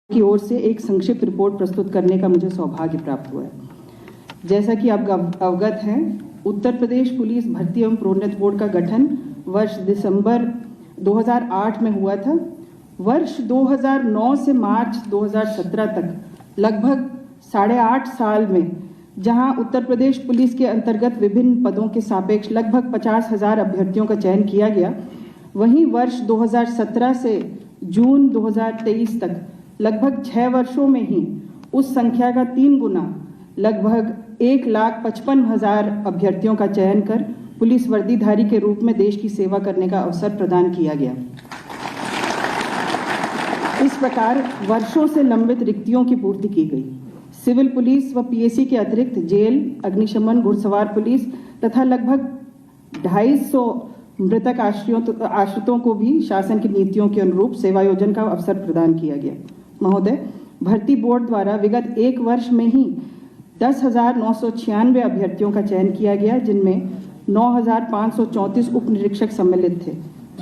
की ओर से एक संक्षिप्त रिपोर्ट प्रस्तुत करने का मुझे सौभाग्य प्राप्त हुआ है। जैसा कि आप अवगत हैं, उत्तर प्रदेश पुलिस भर्ती एवं प्रोन्नति बोर्ड का गठन वर्ष दिसंबर 2008 में हुआ था। वर्ष 2009 से मार्च 2017 तक लगभग 8.5 साल में जहां उत्तर प्रदेश पुलिस के अंतर्गत विभिन्न पदों के सापेक्ष लगभग 50,000 अभ्यर्थियों का चयन किया गया, वहीं वर्ष 2017 से जून 2023 तक लगभग 6 वर्षों में ही उस संख्या का 3 गुना लगभग 1,55,000 अभ्यर्थियों का चयन कर पुलिस वर्दीधारी के रूप में देश की सेवा करने का अवसर प्रदान किया गया। इस प्रकार वर्षों से लंबित रिक्तियों की पूर्ति की गई। सिविल पुलिस व पीएसी के अतिरिक्त जेल, अग्निशमन, घुड़सवार पुलिस तथा लगभग 250 मृतक आश्रितों को भी शासन की नीतियों के अनुरूप सेवायोजन का अवसर प्रदान किया गया। महोदय, भर्ती बोर्ड द्वारा विगत 1 वर्ष में ही 10,996 अभ्यर्थियों का चयन किया गया, जिनमें 9,534 उप निरीक्षक सम्मिलित थे।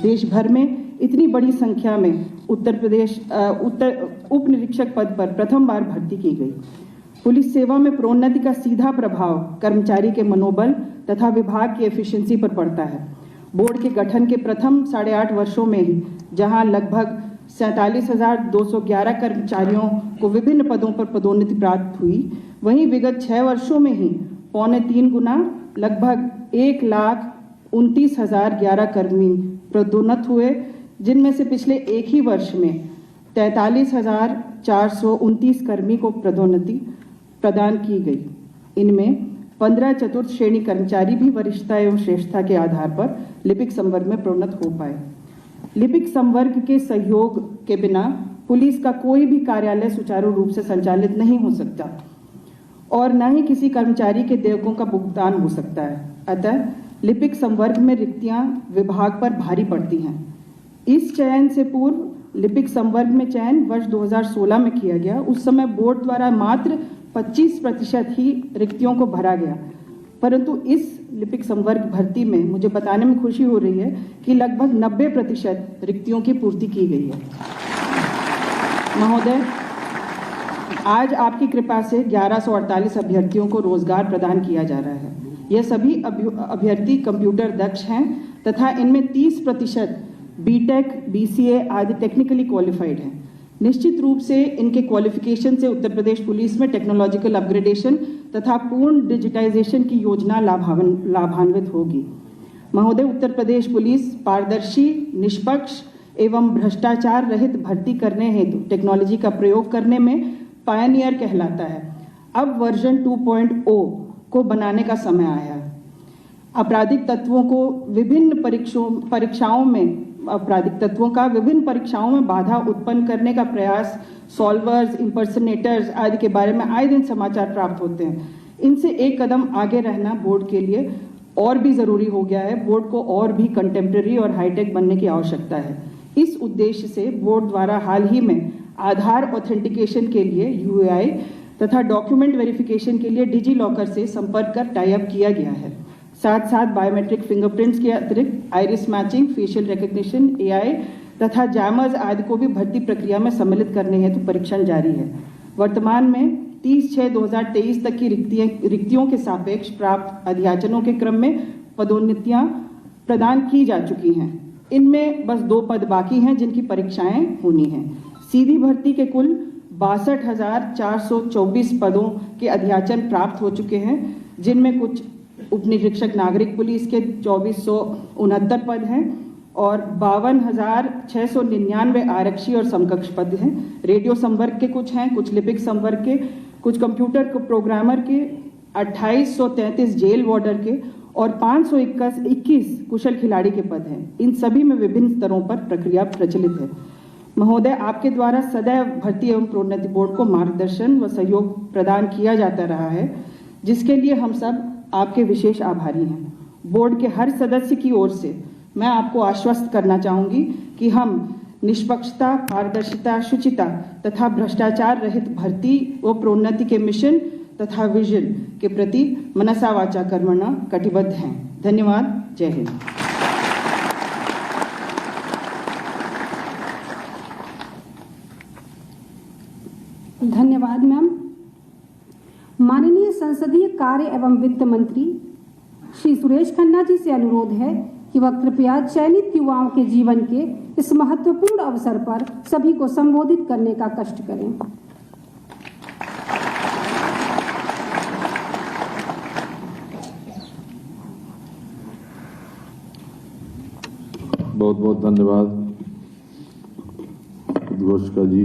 देश भर में इतनी बड़ी संख्या में उप निरीक्षक पद पर प्रथम बार भर्ती की गई। पुलिस सेवा में प्रोन्नति का सीधा प्रभाव कर्मचारी के मनोबल तथा विभाग की एफिशिएंसी पर पड़ता है। बोर्ड के गठन के प्रथम 8.5 वर्षों में ही जहां लगभग 47,211 कर्मचारियों को विभिन्न पदों पर पदोन्नति प्राप्त हुई, वहीं विगत 6 वर्षों में ही 3.25 गुना लगभग 1,29,011 कर्मी पदोन्नत हुए, जिनमें से पिछले एक ही वर्ष में 43,429 कर्मी को पदोन्नति प्रदान की गई। इनमें 15 चतुर्थ श्रेणी कर्मचारी भी वरिष्ठता एवं श्रेष्ठता के आधार पर लिपिक संवर्ग में प्रोन्नत हो पाए। लिपिक संवर्ग के सहयोग के बिना पुलिस का कोई भी कार्यालय सुचारू रूप से संचालित नहीं हो सकता और न ही किसी कर्मचारी के देयकों का भुगतान हो सकता है। अतः लिपिक संवर्ग में रिक्तियां विभाग पर भारी पड़ती हैं। इस चयन से पूर्व लिपिक संवर्ग में चयन वर्ष 2016 में किया गया। उस समय बोर्ड द्वारा मात्र 25% ही रिक्तियों को भरा गया, परंतु इस लिपिक संवर्ग भर्ती में मुझे बताने में खुशी हो रही है कि लगभग 90% रिक्तियों की पूर्ति की गई है। महोदय, आज आपकी कृपा से 1148 अभ्यर्थियों को रोजगार प्रदान किया जा रहा है। यह सभी अभ्यर्थी कंप्यूटर दक्ष हैं तथा इनमें 30% बीटेक, बीसीए आदि टेक्निकली क्वालिफाइड हैं। निश्चित रूप से इनके क्वालिफिकेशन से उत्तर प्रदेश पुलिस में टेक्नोलॉजिकल अपग्रेडेशन तथा पूर्ण डिजिटाइजेशन की योजना लाभान्वित होगी। महोदय, उत्तर प्रदेश पुलिस पारदर्शी, निष्पक्ष एवं भ्रष्टाचार रहित भर्ती करने हेतु टेक्नोलॉजी का प्रयोग करने में पायनियर कहलाता है। अब वर्जन 2.0 को बनाने का समय आया है। आपराधिक तत्वों का विभिन्न परीक्षाओं में बाधा उत्पन्न करने का प्रयास, सॉल्वर्स, इम्पर्सनेटर्स आदि के बारे में आए दिन समाचार प्राप्त होते हैं। इनसे एक कदम आगे रहना बोर्ड के लिए और भी जरूरी हो गया है। बोर्ड को और भी कंटेम्प्रेरी और हाईटेक बनने की आवश्यकता है। इस उद्देश्य से बोर्ड द्वारा हाल ही में आधार ऑथेंटिकेशन के लिए यूआई तथा डॉक्यूमेंट वेरिफिकेशन के लिए डिजी लॉकर से संपर्क कर टाई अप किया गया है। साथ साथ बायोमेट्रिक फिंगरप्रिंट्स के अतिरिक्त iris matching, facial recognition, AI तथा जैमर्स आदि को भी भर्ती प्रक्रिया में सम्मिलित करने हेतु परीक्षण जारी है। वर्तमान में 30/6/2023 तक की रिक्तियों के सापेक्ष प्राप्त अध्याचनों के क्रम में पदोन्नतियां प्रदान की जा चुकी हैं। इनमें बस 2 पद बाकी हैं जिनकी परीक्षाएं होनी हैं। सीधी भर्ती के कुल 62,424 पदों के अध्याचन प्राप्त हो चुके हैं, जिनमें कुछ उप निरीक्षक नागरिक पुलिस के 2,469 पद हैं और 52,699 आरक्षी और समकक्ष पद हैं। रेडियो संवर्ग के कुछ हैं, कुछ लिपिक संवर्ग के, कुछ कंप्यूटर प्रोग्रामर के, 2833 जेल वार्डर के और 521 कुशल खिलाड़ी के पद हैं। इन सभी में विभिन्न स्तरों पर प्रक्रिया प्रचलित है। महोदय, आपके द्वारा सदैव भर्ती एवं प्रोन्नति बोर्ड को मार्गदर्शन व सहयोग प्रदान किया जाता रहा है, जिसके लिए हम सब आपके विशेष आभारी हैं। बोर्ड के हर सदस्य की ओर से मैं आपको आश्वस्त करना चाहूंगी कि हम निष्पक्षता, पारदर्शिता, शुचिता तथा भ्रष्टाचार रहित भर्ती व प्रोन्नति के मिशन तथा विजन के प्रति मनसा वाचा कर्मणा कटिबद्ध हैं। धन्यवाद। जय हिंद। धन्यवाद मैम। माननीय संसदीय कार्य एवं वित्त मंत्री श्री सुरेश खन्ना जी से अनुरोध है कि वह कृपया चयनित युवाओं के जीवन के इस महत्वपूर्ण अवसर पर सभी को संबोधित करने का कष्ट करें। बहुत बहुत धन्यवाद उद्घोषका जी।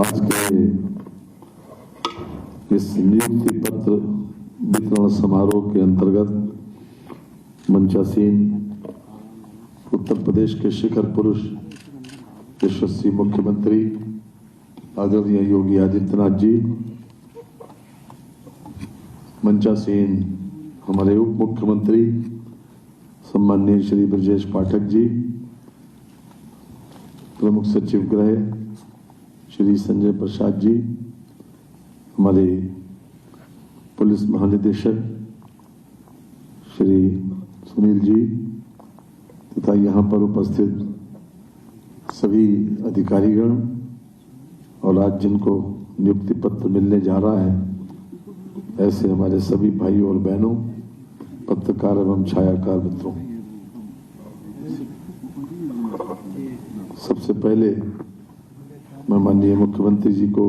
आज के इस नियुक्ति पत्र वितरण समारोह के अंतर्गत मंचासीन उत्तर प्रदेश के शिखर पुरुष यशस्वी मुख्यमंत्री आदरणीय योगी आदित्यनाथ जी, मंचासीन हमारे उप मुख्यमंत्री सम्माननीय श्री ब्रजेश पाठक जी, प्रमुख सचिव गृह श्री संजय प्रसाद जी, हमारे पुलिस महानिदेशक श्री सुनील जी तथा यहाँ पर उपस्थित सभी अधिकारीगण और आज जिनको नियुक्ति पत्र मिलने जा रहा है ऐसे हमारे सभी भाइयों और बहनों, पत्रकार एवं छायाकार मित्रों, सबसे पहले मैं माननीय मुख्यमंत्री जी को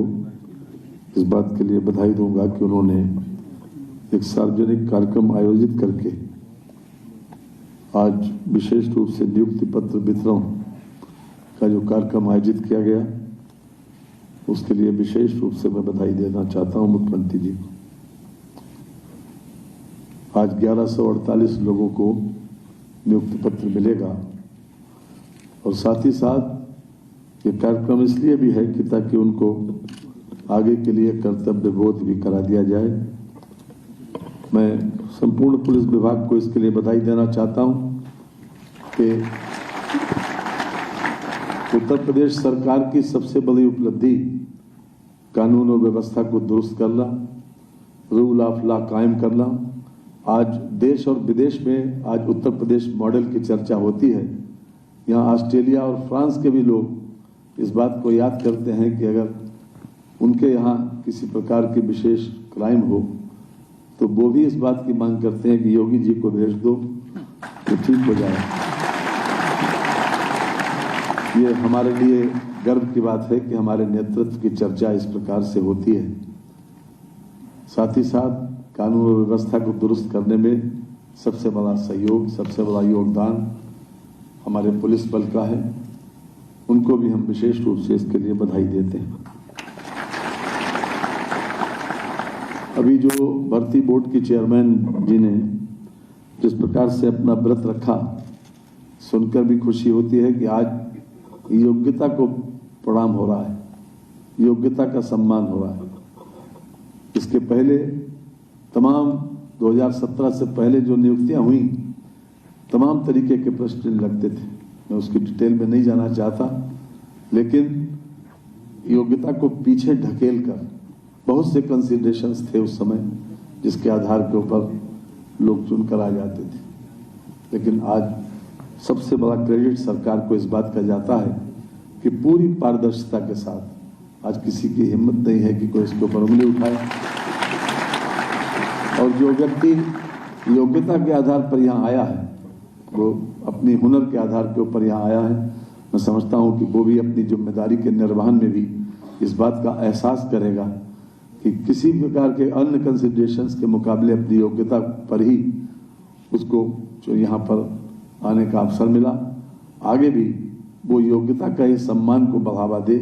इस बात के लिए बधाई दूंगा कि उन्होंने एक सार्वजनिक कार्यक्रम आयोजित करके आज विशेष रूप से नियुक्ति पत्र वितरण का जो कार्यक्रम आयोजित किया गया उसके लिए विशेष रूप से मैं बधाई देना चाहता हूं मुख्यमंत्री जी को। आज 1148 लोगों को नियुक्ति पत्र मिलेगा और साथ ही साथ ये कार्यक्रम इसलिए भी है कि ताकि उनको आगे के लिए कर्तव्य बोध भी करा दिया जाए। मैं संपूर्ण पुलिस विभाग को इसके लिए बधाई देना चाहता हूं कि उत्तर प्रदेश सरकार की सबसे बड़ी उपलब्धि कानून और व्यवस्था को दुरुस्त करना, रूल ऑफ लॉ कायम करना। आज देश और विदेश में आज उत्तर प्रदेश मॉडल की चर्चा होती है। यहाँ ऑस्ट्रेलिया और फ्रांस के भी लोग इस बात को याद करते हैं कि अगर उनके यहाँ किसी प्रकार की विशेष क्राइम हो तो वो भी इस बात की मांग करते हैं कि योगी जी को भेज दो तो ठीक हो जाए। ये हमारे लिए गर्व की बात है कि हमारे नेतृत्व की चर्चा इस प्रकार से होती है। साथ ही साथ कानून और व्यवस्था को दुरुस्त करने में सबसे बड़ा सहयोग, सबसे बड़ा योगदान हमारे पुलिस बल का है। उनको भी हम विशेष रूप से इसके लिए बधाई देते हैं। अभी जो भर्ती बोर्ड की चेयरमैन जी ने जिस प्रकार से अपना व्रत रखा, सुनकर भी खुशी होती है कि आज योग्यता को प्रणाम हो रहा है, योग्यता का सम्मान हो रहा है। इसके पहले तमाम 2017 से पहले जो नियुक्तियां हुई, तमाम तरीके के प्रश्न लगते थे। मैं उसकी डिटेल में नहीं जाना चाहता, लेकिन योग्यता को पीछे ढकेल कर बहुत से कंसिडरेशंस थे उस समय जिसके आधार के ऊपर लोग चुनकर आ जाते थे। लेकिन आज सबसे बड़ा क्रेडिट सरकार को इस बात का जाता है कि पूरी पारदर्शिता के साथ आज किसी की हिम्मत नहीं है कि कोई इसके ऊपर उंगली उठाए, और जो व्यक्ति योग्यता के आधार पर यहाँ आया है वो अपनी हुनर के आधार के ऊपर यहाँ आया है। मैं समझता हूँ कि वो भी अपनी जिम्मेदारी के निर्वहन में भी इस बात का एहसास करेगा कि किसी प्रकार के अन्य कंसिडरेशंस के मुकाबले अपनी योग्यता पर ही उसको जो यहाँ पर आने का अवसर मिला, आगे भी वो योग्यता का ही सम्मान को बढ़ावा दे,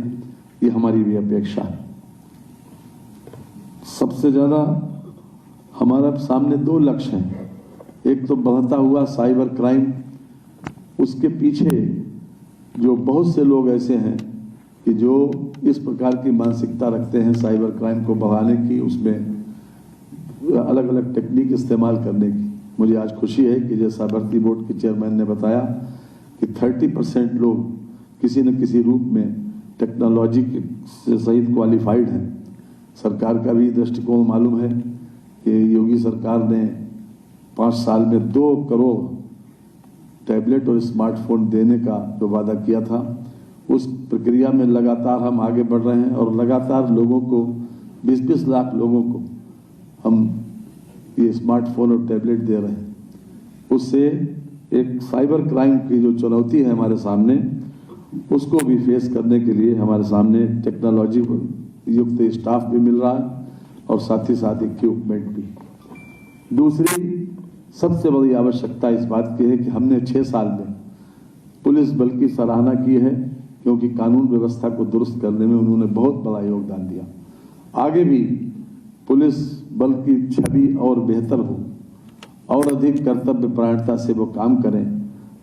ये हमारी भी अपेक्षा है। सबसे ज़्यादा हमारा सामने दो लक्ष्य हैं। एक तो बढ़ता हुआ साइबर क्राइम, उसके पीछे जो बहुत से लोग ऐसे हैं कि जो इस प्रकार की मानसिकता रखते हैं साइबर क्राइम को बढ़ाने की, उसमें अलग अलग टेक्निक इस्तेमाल करने की। मुझे आज खुशी है कि जैसा भर्ती बोर्ड के चेयरमैन ने बताया कि 30% लोग किसी न किसी रूप में टेक्नोलॉजी से सहित क्वालिफाइड हैं। सरकार का भी दृष्टिकोण मालूम है कि योगी सरकार ने 5 साल में 2 करोड़ टैबलेट और स्मार्टफोन देने का जो वादा किया था, उस प्रक्रिया में लगातार हम आगे बढ़ रहे हैं और लगातार लोगों को 20-20 लाख लोगों को हम ये स्मार्टफोन और टैबलेट दे रहे हैं। उससे एक साइबर क्राइम की जो चुनौती है हमारे सामने, उसको भी फेस करने के लिए हमारे सामने टेक्नोलॉजी युक्त स्टाफ भी मिल रहा है और साथ ही साथ इक्विपमेंट भी। दूसरी सबसे बड़ी आवश्यकता इस बात की है कि हमने 6 साल में पुलिस बल की सराहना की है, क्योंकि कानून व्यवस्था को दुरुस्त करने में उन्होंने बहुत बड़ा योगदान दिया। आगे भी पुलिस बल की छवि और बेहतर हो और अधिक कर्तव्य परायणता से वो काम करें,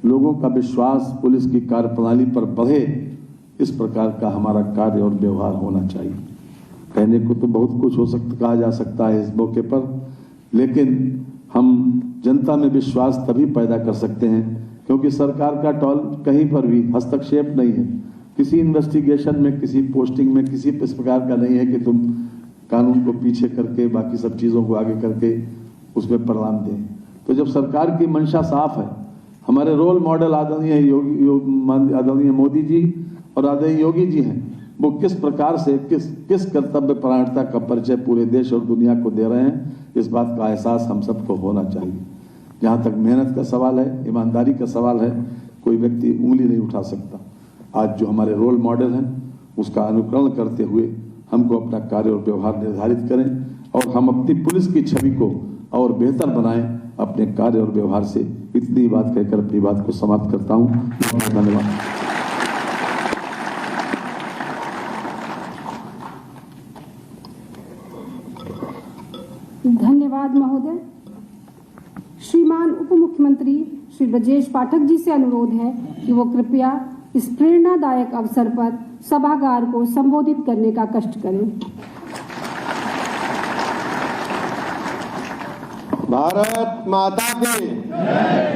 लोगों का विश्वास पुलिस की कार्यप्रणाली पर बढ़े, इस प्रकार का हमारा कार्य और व्यवहार होना चाहिए। कहने को तो बहुत कुछ कहा जा सकता है इस मौके पर, लेकिन हम जनता में विश्वास तभी पैदा कर सकते हैं क्योंकि सरकार का टॉल कहीं पर भी हस्तक्षेप नहीं है, किसी इन्वेस्टिगेशन में, किसी पोस्टिंग में, किसी इस प्रकार का नहीं है कि तुम कानून को पीछे करके बाकी सब चीज़ों को आगे करके उसमें परिणाम दें। तो जब सरकार की मंशा साफ है, हमारे रोल मॉडल आदरणीय मोदी जी और आदरणीय योगी जी हैं, वो किस प्रकार से किस कर्तव्य परायणता का परिचय पूरे देश और दुनिया को दे रहे हैं, इस बात का एहसास हम सबको होना चाहिए। जहाँ तक मेहनत का सवाल है, ईमानदारी का सवाल है, कोई व्यक्ति उंगली नहीं उठा सकता। आज जो हमारे रोल मॉडल हैं उसका अनुकरण करते हुए हमको अपना कार्य और व्यवहार निर्धारित करें और हम अपनी पुलिस की छवि को और बेहतर बनाएं अपने कार्य और व्यवहार से। इतनी बात कहकर अपनी बात को समाप्त करता हूं। धन्यवाद। धन्यवाद महोदय। श्रीमान उप मुख्यमंत्री श्री ब्रजेश पाठक जी से अनुरोध है कि वो कृपया इस प्रेरणादायक अवसर पर सभागार को संबोधित करने का कष्ट करें। भारत माता के,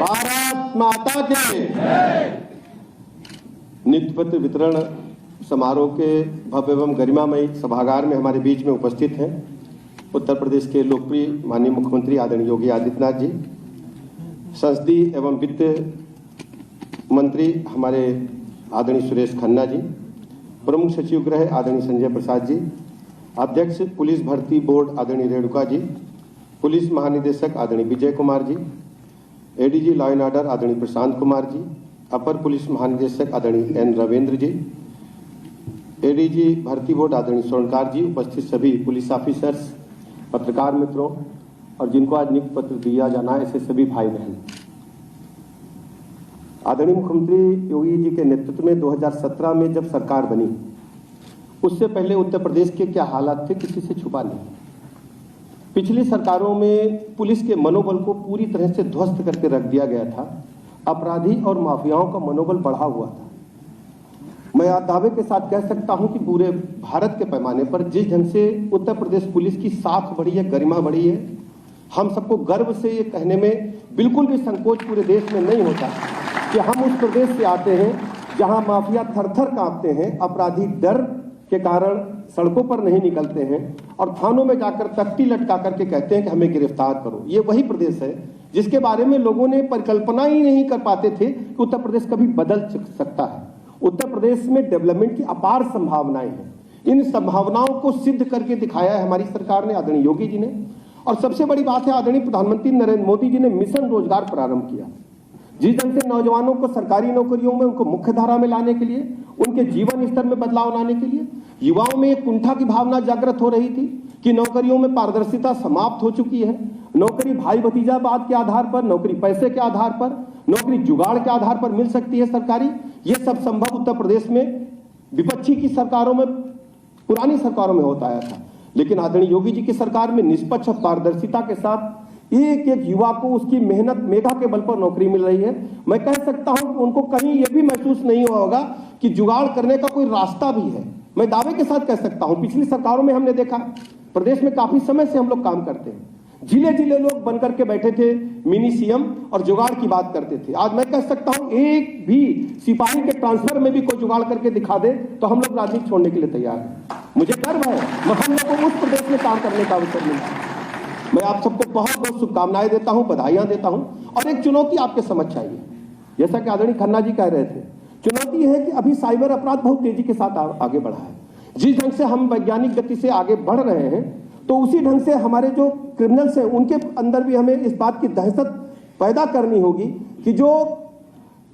भारत माता के। नियुक्ति पत्र वितरण समारोह के भव्य एवं गरिमामयी सभागार में हमारे बीच में उपस्थित हैं उत्तर प्रदेश के लोकप्रिय माननीय मुख्यमंत्री आदरणीय योगी आदित्यनाथ जी, संसदीय एवं वित्त मंत्री हमारे आदरणीय सुरेश खन्ना जी, प्रमुख सचिव गृह आदरणीय संजय प्रसाद जी, अध्यक्ष पुलिस भर्ती बोर्ड आदरणीय रेणुका जी, पुलिस महानिदेशक आदरणीय Vijay Kumar ji, ADG law and order आदरणीय प्रशांत कुमार जी, अपर पुलिस महानिदेशक आदरणीय एन रविंद्र जी, एडीजी भर्ती बोर्ड आदरणीय स्वर्णकार जी, उपस्थित सभी पुलिस ऑफिसर्स, पत्रकार मित्रों और जिनको आज नियुक्ति पत्र दिया जाना है, ऐसे सभी भाई बहन। आदरणीय मुख्यमंत्री योगी जी के नेतृत्व में 2017 में जब सरकार बनी, उससे पहले उत्तर प्रदेश के क्या हालात थे किसी से छुपा नहीं। पिछली सरकारों में पुलिस के मनोबल को पूरी तरह से ध्वस्त करके रख दिया गया था। अपराधी और माफियाओं का मनोबल बढ़ा हुआ था। मैं आज दावे के साथ कह सकता हूं कि पूरे भारत के पैमाने पर जिस ढंग से उत्तर प्रदेश पुलिस की साख बढ़ी है, गरिमा बढ़ी है, हम सबको गर्व से ये कहने में बिल्कुल भी संकोच पूरे देश में नहीं होता कि हम उस प्रदेश से आते हैं जहां माफिया थर-थर कांपते हैं, अपराधी डर के कारण सड़कों पर नहीं निकलते हैं और थानों में जाकर तख्ती लटका करके कहते हैं कि हमें गिरफ्तार करो। ये वही प्रदेश है जिसके बारे में लोगों ने परिकल्पना ही नहीं कर पाते थे कि उत्तर प्रदेश कभी बदल सकता है। उत्तर प्रदेश में डेवलपमेंट की अपार संभावनाएं हैं। इन संभावनाओं को सिद्ध करके दिखाया है हमारी सरकार ने, आदरणीय योगी जी ने। और सबसे बड़ी बात है, आदरणीय प्रधानमंत्री नरेंद्र मोदी जी ने मिशन रोजगार प्रारंभ किया। जिस ढंग से नौजवानों को सरकारी नौकरियों में उनको मुख्य धारा में लाने के लिए, उनके जीवन स्तर में बदलाव लाने के लिए, युवाओं में एक कुंठा की भावना जागृत हो रही थी कि नौकरियों में पारदर्शिता समाप्त हो चुकी है। नौकरी भाई भतीजावाद के आधार पर, नौकरी पैसे के आधार पर, नौकरी जुगाड़ के आधार पर मिल सकती है सरकारी। ये सब संभव उत्तर प्रदेश में विपक्षी की सरकारों में, पुरानी सरकारों में होता आया था, लेकिन आदरणीय योगी जी की सरकार में निष्पक्ष पारदर्शिता के साथ एक एक युवा को उसकी मेहनत मेधा के बल पर नौकरी मिल रही है। मैं कह सकता हूं कि उनको कहीं यह भी महसूस नहीं हुआ होगा कि जुगाड़ करने का कोई रास्ता भी है। मैं दावे के साथ कह सकता हूं, पिछली सरकारों में हमने देखा, प्रदेश में काफी समय से हम लोग काम करते हैं, जिले जिले लोग बन करके बैठे थे, मिनी सीएम और जुगाड़ की बात करते थे। आज मैं कह सकता हूं, एक भी सिपाही के ट्रांसफर में भी कोई जुगाड़ करके दिखा दे तो हम लोग राजनीति छोड़ने के लिए तैयार हैं। मुझे गर्व है हम लोग को उस प्रदेश में काम करने का अवसर मिला। मैं आप सबको बहुत बहुत शुभकामनाएं देता हूं, बधाइयां देता हूं। और एक चुनौती आपके समझ चाहिए, जैसा कि आदरणीय खन्ना जी कह रहे थे चुनौती है कि अभी साइबर अपराध बहुत तेजी के साथ आगे बढ़ा है। जिस ढंग से हम वैज्ञानिक गति से आगे बढ़ रहे हैं, तो उसी ढंग से हमारे जो क्रिमिनल्स हैं उनके अंदर भी हमें इस बात की दहशत पैदा करनी होगी कि जो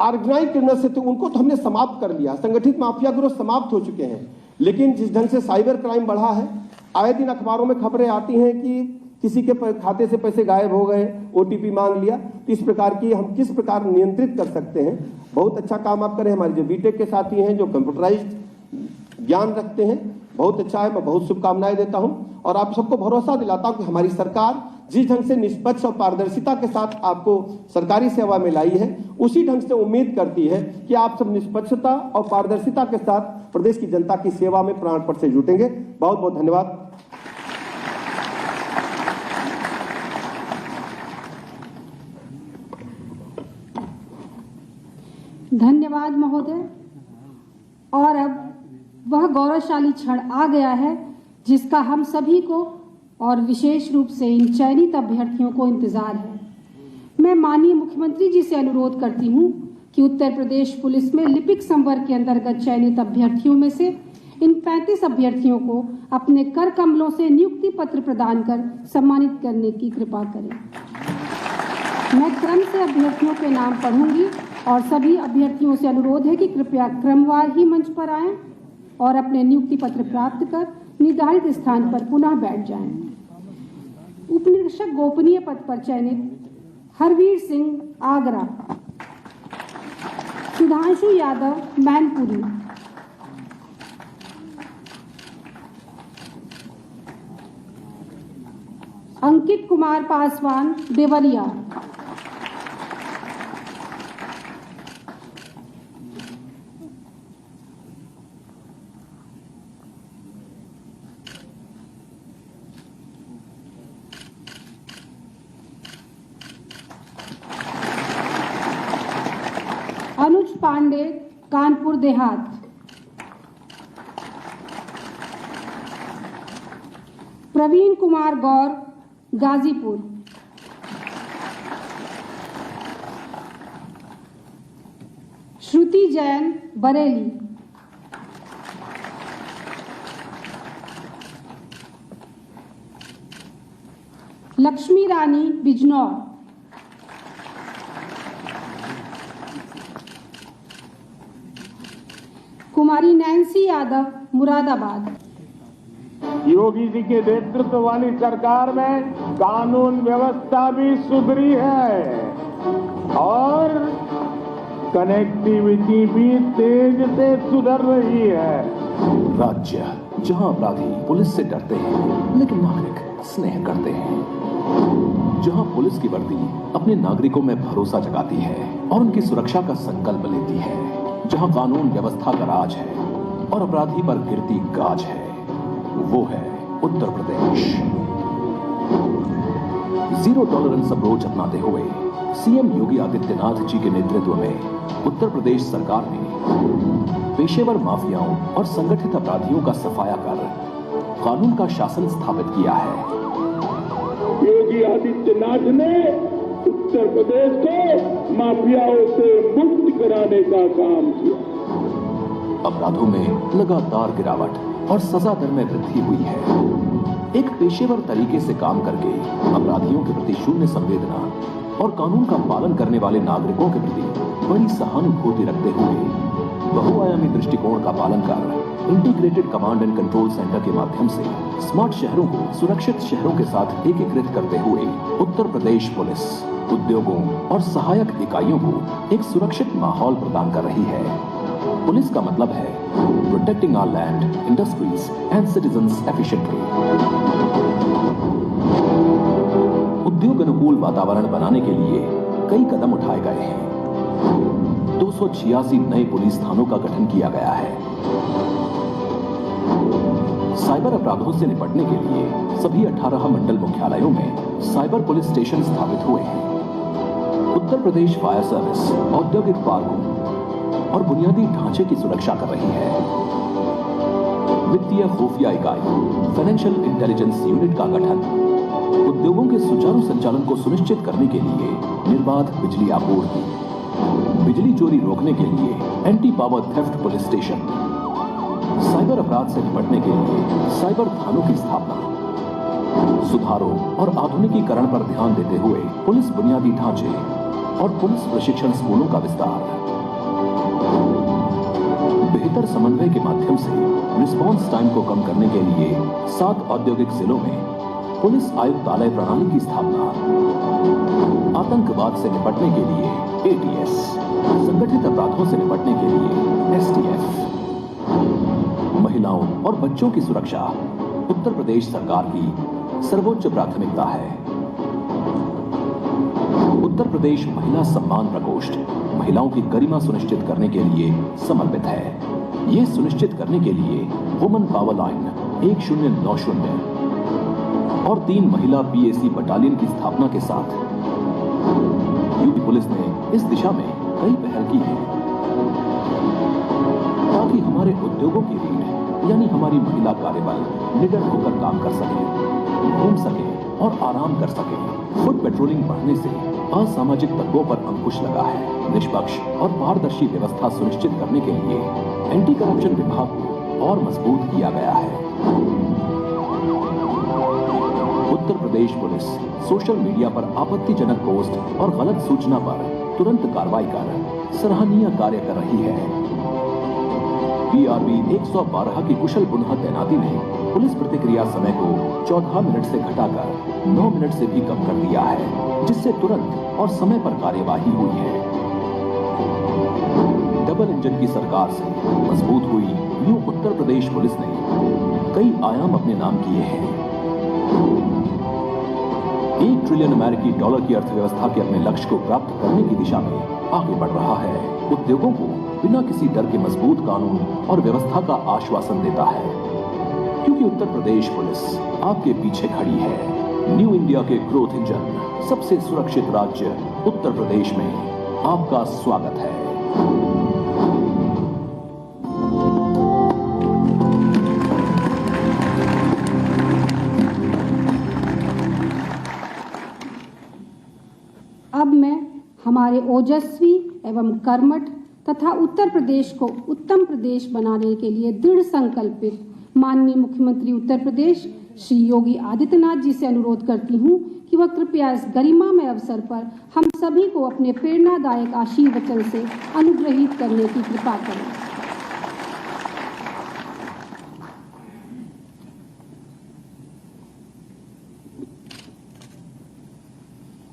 ऑर्गेनाइज क्रिमिनल्स थे उनको तो हमने समाप्त कर लिया, संगठित माफिया गिरोह समाप्त हो चुके हैं, लेकिन जिस ढंग से साइबर क्राइम बढ़ा है, आए दिन अखबारों में खबरें आती हैं कि किसी के खाते से पैसे गायब हो गए, ओटीपी मांग लिया। तो इस प्रकार की हम किस प्रकार नियंत्रित कर सकते हैं, बहुत अच्छा काम आप करें। हमारे जो बीटेक के साथी हैं जो कंप्यूटराइज्ड ज्ञान रखते हैं, बहुत अच्छा है, मैं बहुत शुभकामनाएं देता हूं और आप सबको भरोसा दिलाता हूं कि हमारी सरकार जिस ढंग से निष्पक्ष और पारदर्शिता के साथ आपको सरकारी सेवा में लाई है, उसी ढंग से उम्मीद करती है कि आप सब निष्पक्षता और पारदर्शिता के साथ प्रदेश की जनता की सेवा में प्राणपण से जुटेंगे। बहुत बहुत धन्यवाद। धन्यवाद महोदय। और अब वह गौरवशाली क्षण आ गया है जिसका हम सभी को और विशेष रूप से इन चयनित अभ्यर्थियों को इंतजार है। मैं माननीय मुख्यमंत्री जी से अनुरोध करती हूं कि उत्तर प्रदेश पुलिस में लिपिक संवर्ग के अंतर्गत चयनित अभ्यर्थियों में से इन 35 अभ्यर्थियों को अपने कर कमलों से नियुक्ति पत्र प्रदान कर सम्मानित करने की कृपा करें। मैं क्रम से अभ्यर्थियों के नाम पढ़ूंगी और सभी अभ्यर्थियों से अनुरोध है कि कृपया क्रमवार ही मंच पर आएं और अपने नियुक्ति पत्र प्राप्त कर निर्धारित स्थान पर पुनः बैठ जाएं। उपनिरीक्षक गोपनीय पद पर चयनित हरवीर सिंह आगरा, सुधांशु यादव मैनपुरी, अंकित कुमार पासवान देवरिया, अनुज पांडे कानपुर देहात, प्रवीण कुमार गौर गाजीपुर, श्रुति जैन बरेली, लक्ष्मी रानी बिजनौर, कुमारी नैन्सी यादव मुरादाबाद। योगी जी के नेतृत्व वाली सरकार में कानून व्यवस्था भी सुधरी है और कनेक्टिविटी भी तेज से सुधर रही है। राज्य जहां अपराधी पुलिस से डरते हैं लेकिन नागरिक स्नेह करते हैं, जहां पुलिस की वर्दी अपने नागरिकों में भरोसा जगाती है और उनकी सुरक्षा का संकल्प लेती है, जहां कानून व्यवस्था का राज है और अपराधी पर गिरती गाज है, वो है Uttar Pradesh. Zero tolerance approach अपनाते हुए सीएम योगी आदित्यनाथ जी के नेतृत्व में उत्तर प्रदेश सरकार ने पेशेवर माफियाओं और संगठित अपराधियों का सफाया कर कानून का शासन स्थापित किया है। योगी आदित्यनाथ ने उत्तर प्रदेश को माफियाओं से मुक्त कराने का काम किया। अपराधों में लगातार गिरावट और सजा दर में वृद्धि हुई है। एक पेशेवर तरीके से काम करके अपराधियों के प्रति शून्य संवेदना और कानून का पालन करने वाले नागरिकों के प्रति बड़ी सहानुभूति रखते हुए बहुआयामी दृष्टिकोण का पालन कर integrated command and control centre के माध्यम से स्मार्ट शहरों को सुरक्षित शहरों के साथ एकीकृत करते हुए उत्तर प्रदेश पुलिस उद्योगों और सहायक इकाइयों को एक सुरक्षित माहौल प्रदान कर रही है। पुलिस का मतलब है protecting our land, industries and citizens efficiently. उद्योग अनुकूल वातावरण बनाने के लिए कई कदम उठाए गए हैं। 286 नए पुलिस थानों का गठन किया गया है। साइबर अपराधों से निपटने के लिए सभी 18 मंडल मुख्यालयों में साइबर पुलिस स्टेशन स्थापित हुए हैं। उत्तर प्रदेश फायर सर्विस औद्योगिक पार्कों और बुनियादी ढांचे की सुरक्षा कर रही है। वित्तीय खुफिया इकाई फाइनेंशियल इंटेलिजेंस यूनिट का गठन उद्योगों के सुचारू संचालन को सुनिश्चित करने के लिए निर्बाध बिजली आपूर्ति, बिजली चोरी रोकने के लिए anti power theft police station, cyber अपराध से निपटने के लिए साइबर थानों की स्थापना, सुधारों और आधुनिकीकरण पर ध्यान देते हुए पुलिस बुनियादी ढांचे और पुलिस प्रशिक्षण स्कूलों का विस्तार, बेहतर समन्वय के माध्यम से रिस्पांस टाइम को कम करने के लिए 7 औद्योगिक जिलों में पुलिस आयुक्तालय प्रणाली की स्थापना, आतंकवाद से निपटने के लिए ATS, संगठित अपराधों से निपटने के लिए STF, महिलाओं और बच्चों की सुरक्षा उत्तर प्रदेश सरकार की सर्वोच्च प्राथमिकता है। उत्तर प्रदेश महिला सम्मान प्रकोष्ठ महिलाओं की गरिमा सुनिश्चित करने के लिए समर्पित है। ये सुनिश्चित करने के लिए वुमेन पावर लाइन 1090 और 3 महिला PAC बटालियन की स्थापना के साथ यूपी पुलिस ने इस दिशा में कई पहल की है ताकि हमारे उद्योगों की रीढ़ यानी हमारी महिला कार्यबल निडर होकर काम कर सके, घूम सके और आराम कर सके। फुट पेट्रोलिंग बढ़ने से असामाजिक तत्वों पर अंकुश लगा है। निष्पक्ष और पारदर्शी व्यवस्था सुनिश्चित करने के लिए एंटी करप्शन विभाग को और मजबूत किया गया है। Uttar Pradesh police social media पर आपत्तिजनक पोस्ट और गलत सूचना पर तुरंत कार्रवाई कर सराहनीय कार्य कर रही है। PRB 112 की कुशल पुनः तैनाती ने पुलिस प्रतिक्रिया समय को 14 मिनट से घटाकर 9 मिनट से भी कम कर दिया है, जिससे तुरंत और समय पर कार्यवाही हुई है। डबल इंजन की सरकार से मजबूत हुई न्यू उत्तर प्रदेश पुलिस ने कई आयाम अपने नाम किए हैं। $1 ट्रिलियन अमेरिकी डॉलर की अर्थव्यवस्था के अपने लक्ष्य को प्राप्त करने की दिशा में आगे बढ़ रहा है। उद्योगों को बिना किसी डर के मजबूत कानून और व्यवस्था का आश्वासन देता है, क्योंकि उत्तर प्रदेश पुलिस आपके पीछे खड़ी है। न्यू इंडिया के ग्रोथ इंजन सबसे सुरक्षित राज्य उत्तर प्रदेश में आपका स्वागत है। अब मैं हमारे ओजस्वी एवं कर्मठ तथा उत्तर प्रदेश को उत्तम प्रदेश बनाने के लिए दृढ़ संकल्पित माननीय मुख्यमंत्री उत्तर प्रदेश श्री योगी आदित्यनाथ जी से अनुरोध करती हूँ कि वह कृपया इस गरिमामय अवसर पर हम सभी को अपने प्रेरणादायक आशीर्वचन से अनुग्रहित करने की कृपा करें।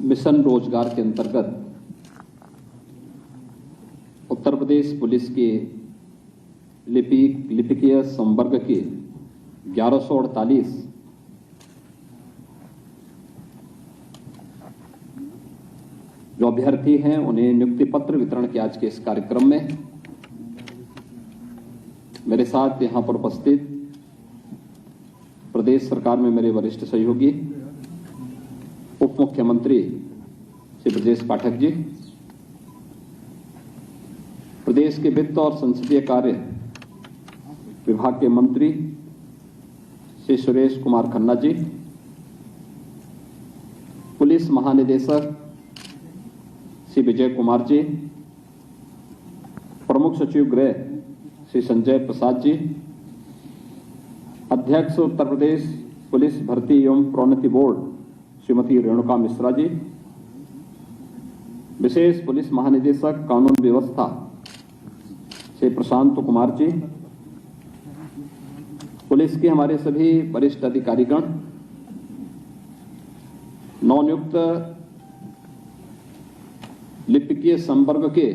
मिशन रोजगार के अंतर्गत उत्तर प्रदेश पुलिस के लिपिकीय संवर्ग के 1148 जो अभ्यर्थी हैं उन्हें नियुक्ति पत्र वितरण के आज के इस कार्यक्रम में मेरे साथ यहां पर उपस्थित प्रदेश सरकार में मेरे वरिष्ठ सहयोगी उप मुख्यमंत्री श्री ब्रजेश पाठक जी, प्रदेश के वित्त और संसदीय कार्य विभाग के मंत्री श्री सुरेश कुमार खन्ना जी, पुलिस महानिदेशक श्री विजय कुमार जी, प्रमुख सचिव गृह श्री संजय प्रसाद जी, अध्यक्ष उत्तर प्रदेश पुलिस भर्ती एवं प्रोन्नति बोर्ड श्रीमती रेणुका मिश्रा जी, विशेष पुलिस महानिदेशक कानून व्यवस्था श्री प्रशांत कुमार जी, पुलिस के हमारे सभी वरिष्ठ अधिकारीगण, नवनियुक्त लिपिकीय संवर्ग के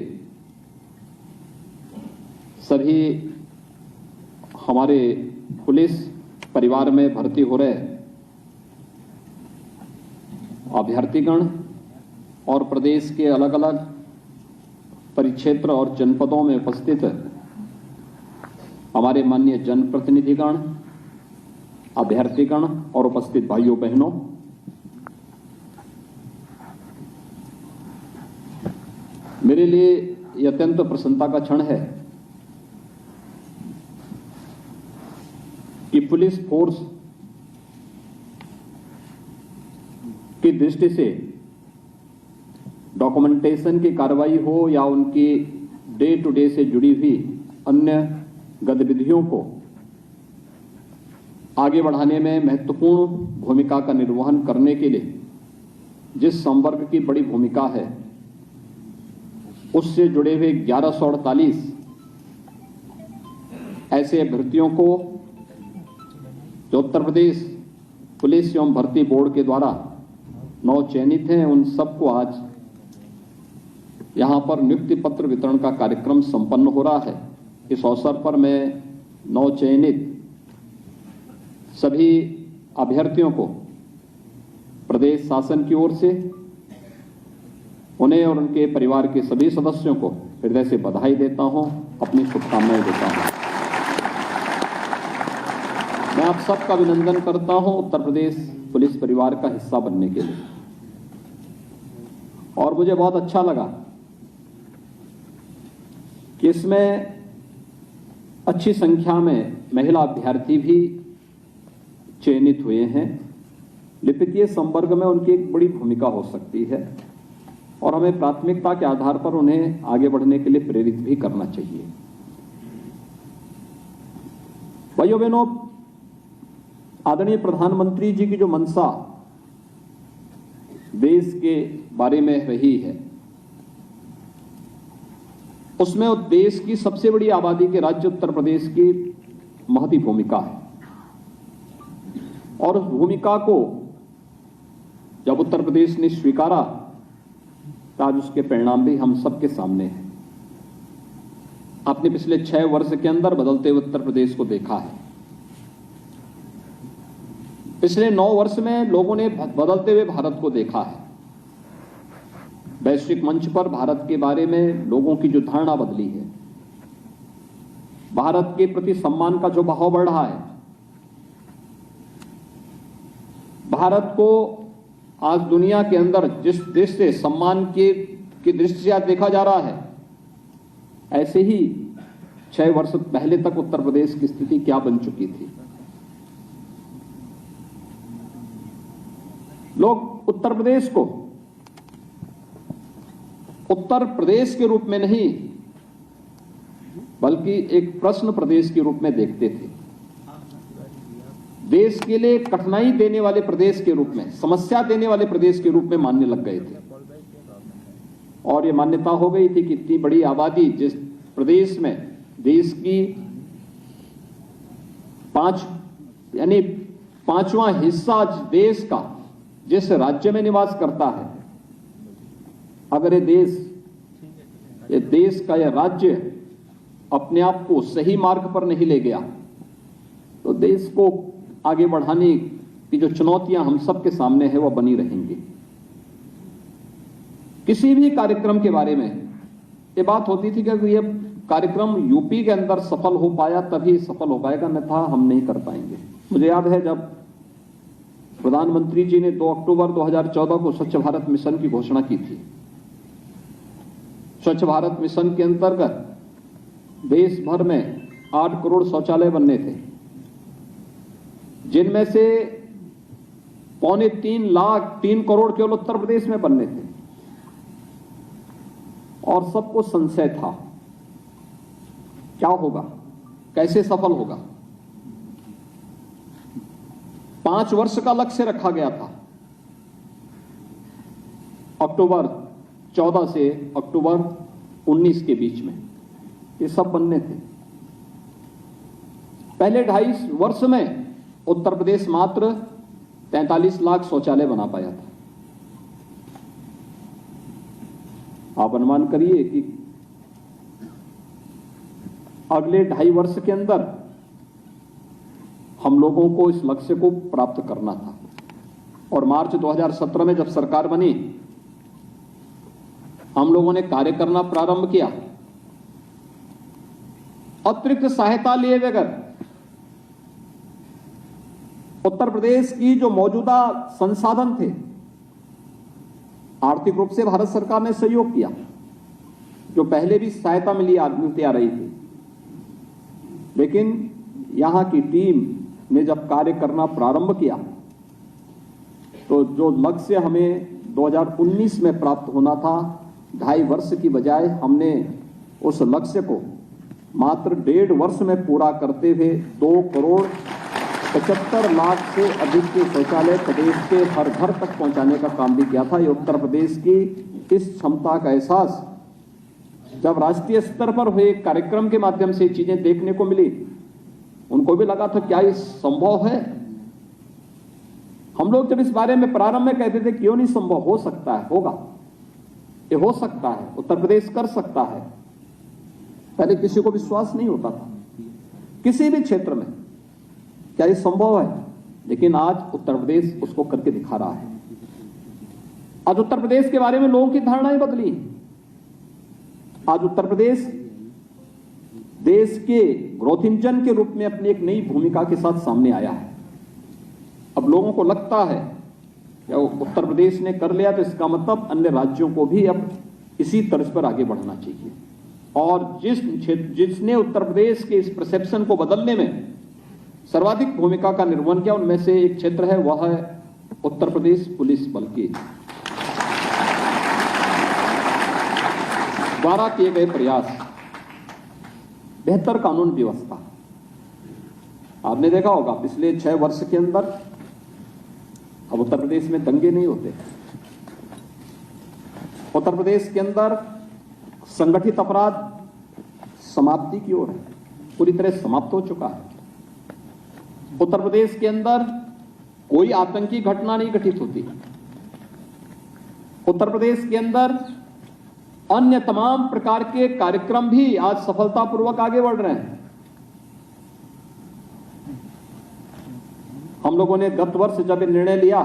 सभी हमारे पुलिस परिवार में भर्ती हो रहे अभ्यर्थीगण और प्रदेश के अलग अलग परिक्षेत्र और जनपदों में उपस्थित हमारे माननीय जनप्रतिनिधिगण, अभ्यर्थीगण और उपस्थित भाइयों बहनों, मेरे लिए यह अत्यंत प्रसन्नता का क्षण है कि पुलिस फोर्स की दृष्टि से डॉक्यूमेंटेशन की कार्रवाई हो या उनकी डे टू डे से जुड़ी हुई अन्य गतिविधियों को आगे बढ़ाने में महत्वपूर्ण भूमिका का निर्वहन करने के लिए जिस संवर्ग की बड़ी भूमिका है, उससे जुड़े हुए 1148 ऐसे अभ्यर्थियों को जो उत्तर प्रदेश पुलिस एवं भर्ती बोर्ड के द्वारा नव चयनित हैं, उन सबको आज यहां पर नियुक्ति पत्र वितरण का कार्यक्रम संपन्न हो रहा है। इस अवसर पर मैं नव चयनित सभी अभ्यर्थियों को प्रदेश शासन की ओर से उन्हें और उनके परिवार के सभी सदस्यों को हृदय से बधाई देता हूं, अपनी शुभकामनाएं देता हूं। मैं आप सबका अभिनंदन करता हूं उत्तर प्रदेश पुलिस परिवार का हिस्सा बनने के लिए। और मुझे बहुत अच्छा लगा कि इसमें अच्छी संख्या में महिला अभ्यर्थी भी चयनित हुए हैं। लिपिकीय संवर्ग में उनकी एक बड़ी भूमिका हो सकती है और हमें प्राथमिकता के आधार पर उन्हें आगे बढ़ने के लिए प्रेरित भी करना चाहिए। भाइयों बहनों, आदरणीय प्रधानमंत्री जी की जो मंशा देश के बारे में रही है, उसमें देश की सबसे बड़ी आबादी के राज्य उत्तर प्रदेश की महती भूमिका है। और उस भूमिका को जब उत्तर प्रदेश ने स्वीकारा तो आज उसके परिणाम भी हम सबके सामने हैं। आपने पिछले 6 वर्ष के अंदर बदलते हुए उत्तर प्रदेश को देखा है। पिछले 9 वर्ष में लोगों ने बदलते हुए भारत को देखा है। वैश्विक मंच पर भारत के बारे में लोगों की जो धारणा बदली है, भारत के प्रति सम्मान का जो भाव बढ़ रहा है, भारत को आज दुनिया के अंदर जिस देश से सम्मान की दृष्टि से आज देखा जा रहा है, ऐसे ही 6 वर्ष पहले तक उत्तर प्रदेश की स्थिति क्या बन चुकी थी। लोग उत्तर प्रदेश को उत्तर प्रदेश के रूप में नहीं बल्कि एक प्रश्न प्रदेश के रूप में देखते थे। देश के लिए कठिनाई देने वाले प्रदेश के रूप में, समस्या देने वाले प्रदेश के रूप में मानने लग गए थे। और यह मान्यता हो गई थी कि इतनी बड़ी आबादी जिस प्रदेश में देश की 5वां हिस्सा देश का जिस राज्य में निवास करता है, अगर ये देश का यह राज्य अपने आप को सही मार्ग पर नहीं ले गया तो देश को आगे बढ़ाने की जो चुनौतियां हम सबके सामने है वह बनी रहेंगी। किसी भी कार्यक्रम के बारे में ये बात होती थी कि अगर यह कार्यक्रम यूपी के अंदर सफल हो पाया तभी सफल हो पाएगा, अन्यथा हम नहीं कर पाएंगे। मुझे याद है जब प्रधानमंत्री जी ने 2 अक्टूबर 2014 को स्वच्छ भारत मिशन की घोषणा की थी। स्वच्छ भारत मिशन के अंतर्गत देश भर में 8 करोड़ शौचालय बनने थे, जिनमें से 3 करोड़ केवल उत्तर प्रदेश में बनने थे। और सबको संशय था क्या होगा, कैसे सफल होगा। 5 वर्ष का लक्ष्य रखा गया था। अक्टूबर 14 से अक्टूबर 19 के बीच में ये सब बनने थे। पहले 2.5 वर्ष में उत्तर प्रदेश मात्र 43 लाख शौचालय बना पाया था। आप अनुमान करिए कि अगले 2.5 वर्ष के अंदर हम लोगों को इस लक्ष्य को प्राप्त करना था। और मार्च 2017 में जब सरकार बनी, हम लोगों ने कार्य करना प्रारंभ किया। अतिरिक्त सहायता लिए बगैर उत्तर प्रदेश की जो मौजूदा संसाधन थे, आर्थिक रूप से भारत सरकार ने सहयोग किया, जो पहले भी सहायता मिलती आ रही थी। लेकिन यहां की टीम ने जब कार्य करना प्रारंभ किया तो जो लक्ष्य हमें 2019 में प्राप्त होना था, 2.5 वर्ष की बजाय हमने उस लक्ष्य को मात्र 1.5 वर्ष में पूरा करते हुए 2,75,00,000 से अधिक के शौचालय प्रदेश के हर घर तक पहुंचाने का काम भी किया था। ये उत्तर प्रदेश की इस क्षमता का एहसास जब राष्ट्रीय स्तर पर हुए कार्यक्रम के माध्यम से चीजें देखने को मिली, उनको भी लगा था क्या ये संभव है। हम लोग जब इस बारे में प्रारंभ में कहते थे क्यों नहीं संभव, हो सकता है, होगा, ये हो सकता है, उत्तर प्रदेश कर सकता है, पहले किसी को विश्वास नहीं होता था किसी भी क्षेत्र में क्या ये संभव है, लेकिन आज उत्तर प्रदेश उसको करके दिखा रहा है। आज उत्तर प्रदेश के बारे में लोगों की धारणाएं बदली। आज उत्तर प्रदेश देश के ग्रोथ इंजन के रूप में अपनी एक नई भूमिका के साथ सामने आया है। अब लोगों को लगता है कि उत्तर प्रदेश ने कर लिया तो इसका मतलब अन्य राज्यों को भी अब इसी तर्ज पर आगे बढ़ना चाहिए। और जिसने उत्तर प्रदेश के इस परसेप्शन को बदलने में सर्वाधिक भूमिका का निर्वहन किया, उनमें से एक क्षेत्र है, वह है उत्तर प्रदेश पुलिस बल के द्वारा किए गए प्रयास। बेहतर कानून व्यवस्था, आपने देखा होगा पिछले 6 वर्ष के अंदर अब उत्तर प्रदेश में दंगे नहीं होते। उत्तर प्रदेश के अंदर संगठित अपराध समाप्ति की ओर है, पूरी तरह समाप्त हो चुका है। उत्तर प्रदेश के अंदर कोई आतंकी घटना नहीं घटित होती। उत्तर प्रदेश के अंदर अन्य तमाम प्रकार के कार्यक्रम भी आज सफलतापूर्वक आगे बढ़ रहे हैं। हम लोगों ने गत वर्ष जब निर्णय लिया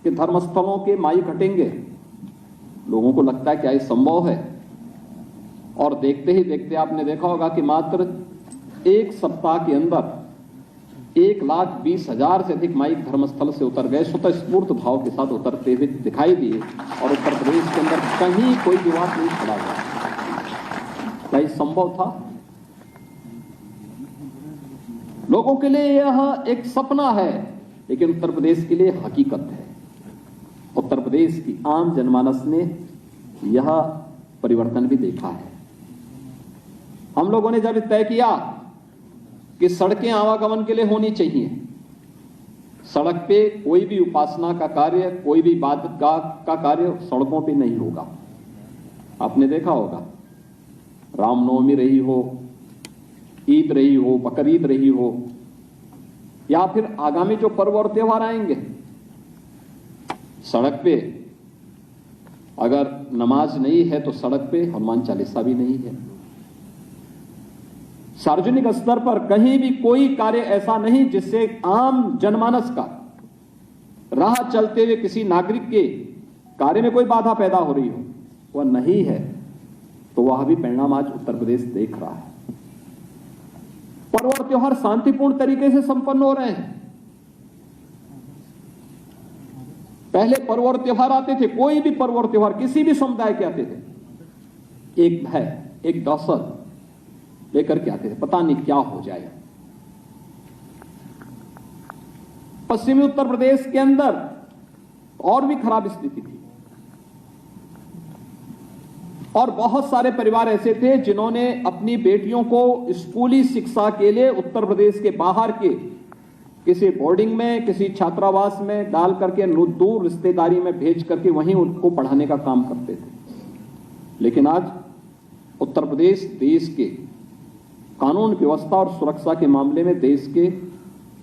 कि धर्मस्थलों के माइक हटेंगे, लोगों को लगता है क्या ये संभव है, और देखते ही देखते आपने देखा होगा कि मात्र 1 सप्ताह के अंदर 1,20,000 से अधिक माइक धर्मस्थल से उतर गए, स्वतः स्फूर्त भाव के साथ उतरते हुए दिखाई दिए, और उत्तर प्रदेश के अंदर कहीं कोई विवाद नहीं खड़ा हुआ। क्या ये संभव था? लोगों के लिए यह एक सपना है, लेकिन उत्तर प्रदेश के लिए हकीकत है। उत्तर प्रदेश की आम जनमानस ने यह परिवर्तन भी देखा है। हम लोगों ने जब तय किया कि सड़कें आवागमन के लिए होनी चाहिए, सड़क पे कोई भी उपासना का कार्य, कोई भी इबादत का कार्य सड़कों पे नहीं होगा। आपने देखा होगा, रामनवमी रही हो, ईद रही हो, बकरीद रही हो, या फिर आगामी जो पर्व और त्योहार आएंगे, सड़क पे अगर नमाज नहीं है तो सड़क पे हनुमान चालीसा भी नहीं है। सार्वजनिक स्तर पर कहीं भी कोई कार्य ऐसा नहीं जिससे आम जनमानस का राह चलते हुए किसी नागरिक के कार्य में कोई बाधा पैदा हो रही हो, वह नहीं है। तो वह भी परिणाम आज उत्तर प्रदेश देख रहा है। पर्व और त्योहार शांतिपूर्ण तरीके से संपन्न हो रहे हैं। पहले पर्व और त्योहार आते थे, कोई भी पर्व और त्योहार किसी भी समुदाय के आते थे, एक भय, एक दहशत लेकर के आते थे, पता नहीं क्या हो जाए। पश्चिमी उत्तर प्रदेश के अंदर और भी खराब स्थिति थी, और बहुत सारे परिवार ऐसे थे जिन्होंने अपनी बेटियों को स्कूली शिक्षा के लिए उत्तर प्रदेश के बाहर के किसी बोर्डिंग में, किसी छात्रावास में डाल करके दूर रिश्तेदारी में भेज करके वहीं उनको पढ़ाने का काम करते थे। लेकिन आज उत्तर प्रदेश देश के कानून व्यवस्था और सुरक्षा के मामले में देश के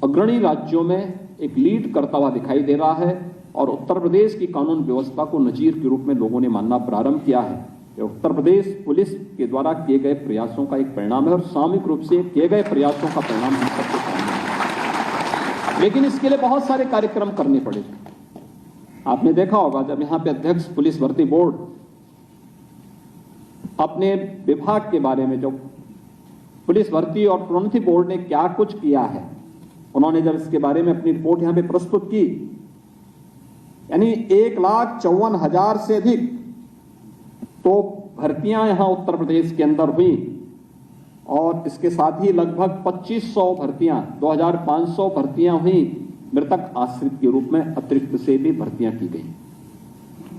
अग्रणी राज्यों में एक लीड करता हुआ दिखाई दे रहा है, और उत्तर प्रदेश की कानून व्यवस्था को नजीर के रूप में लोगों ने मानना प्रारंभ किया है। ये उत्तर प्रदेश पुलिस के द्वारा किए गए प्रयासों का एक परिणाम है, और सामूहिक रूप से किए गए प्रयासों का परिणाम हम सबके सामने है। लेकिन इसके लिए बहुत सारे कार्यक्रम करने पड़े। आपने देखा होगा जब यहां पे अध्यक्ष पुलिस भर्ती बोर्ड अपने विभाग के बारे में, जो पुलिस भर्ती और प्रोन्नति बोर्ड ने क्या कुछ किया है, उन्होंने जब इसके बारे में अपनी रिपोर्ट यहां पे प्रस्तुत की, यानी 1,54,000 से अधिक तो भर्तियां यहां उत्तर प्रदेश के अंदर हुई, और इसके साथ ही लगभग 2500 भर्तियां, 2,500 भर्तियां हुई मृतक आश्रित के रूप में, अतिरिक्त से भी भर्तियां की गई।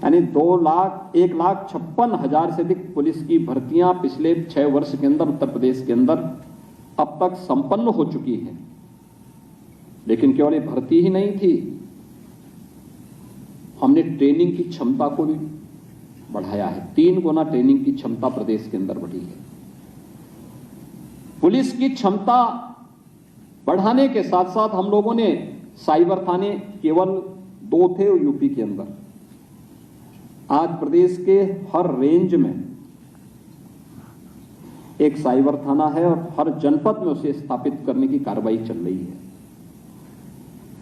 यानी 1,56,000 से अधिक पुलिस की भर्तियां पिछले 6 वर्ष के अंदर उत्तर प्रदेश के अंदर अब तक संपन्न हो चुकी है। लेकिन केवल ये भर्ती ही नहीं थी, हमने ट्रेनिंग की क्षमता को भी बढ़ाया है। 3 गुना ट्रेनिंग की क्षमता प्रदेश के अंदर बढ़ी है। पुलिस की क्षमता बढ़ाने के साथ साथ हम लोगों ने साइबर थाने केवल 2 थे यूपी के अंदर, आज प्रदेश के हर रेंज में एक साइबर थाना है और हर जनपद में उसे स्थापित करने की कार्रवाई चल रही है।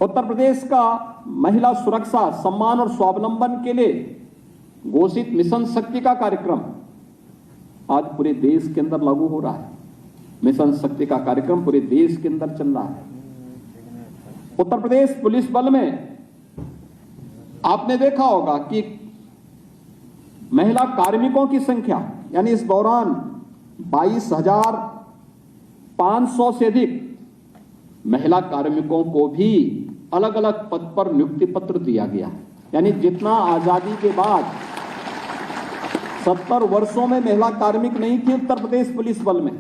उत्तर प्रदेश का महिला सुरक्षा, सम्मान और स्वावलंबन के लिए घोषित मिशन शक्ति का कार्यक्रम आज पूरे देश के अंदर लागू हो रहा है। मिशन शक्ति का कार्यक्रम पूरे देश के अंदर चल रहा है। उत्तर प्रदेश पुलिस बल में आपने देखा होगा कि महिला कार्मिकों की संख्या, यानी इस दौरान 22,500 से अधिक महिला कार्मिकों को भी अलग अलग पद पर नियुक्ति पत्र दिया गया। यानी जितना आजादी के बाद 70 वर्षों में महिला कार्मिक नहीं थी उत्तर प्रदेश पुलिस बल में,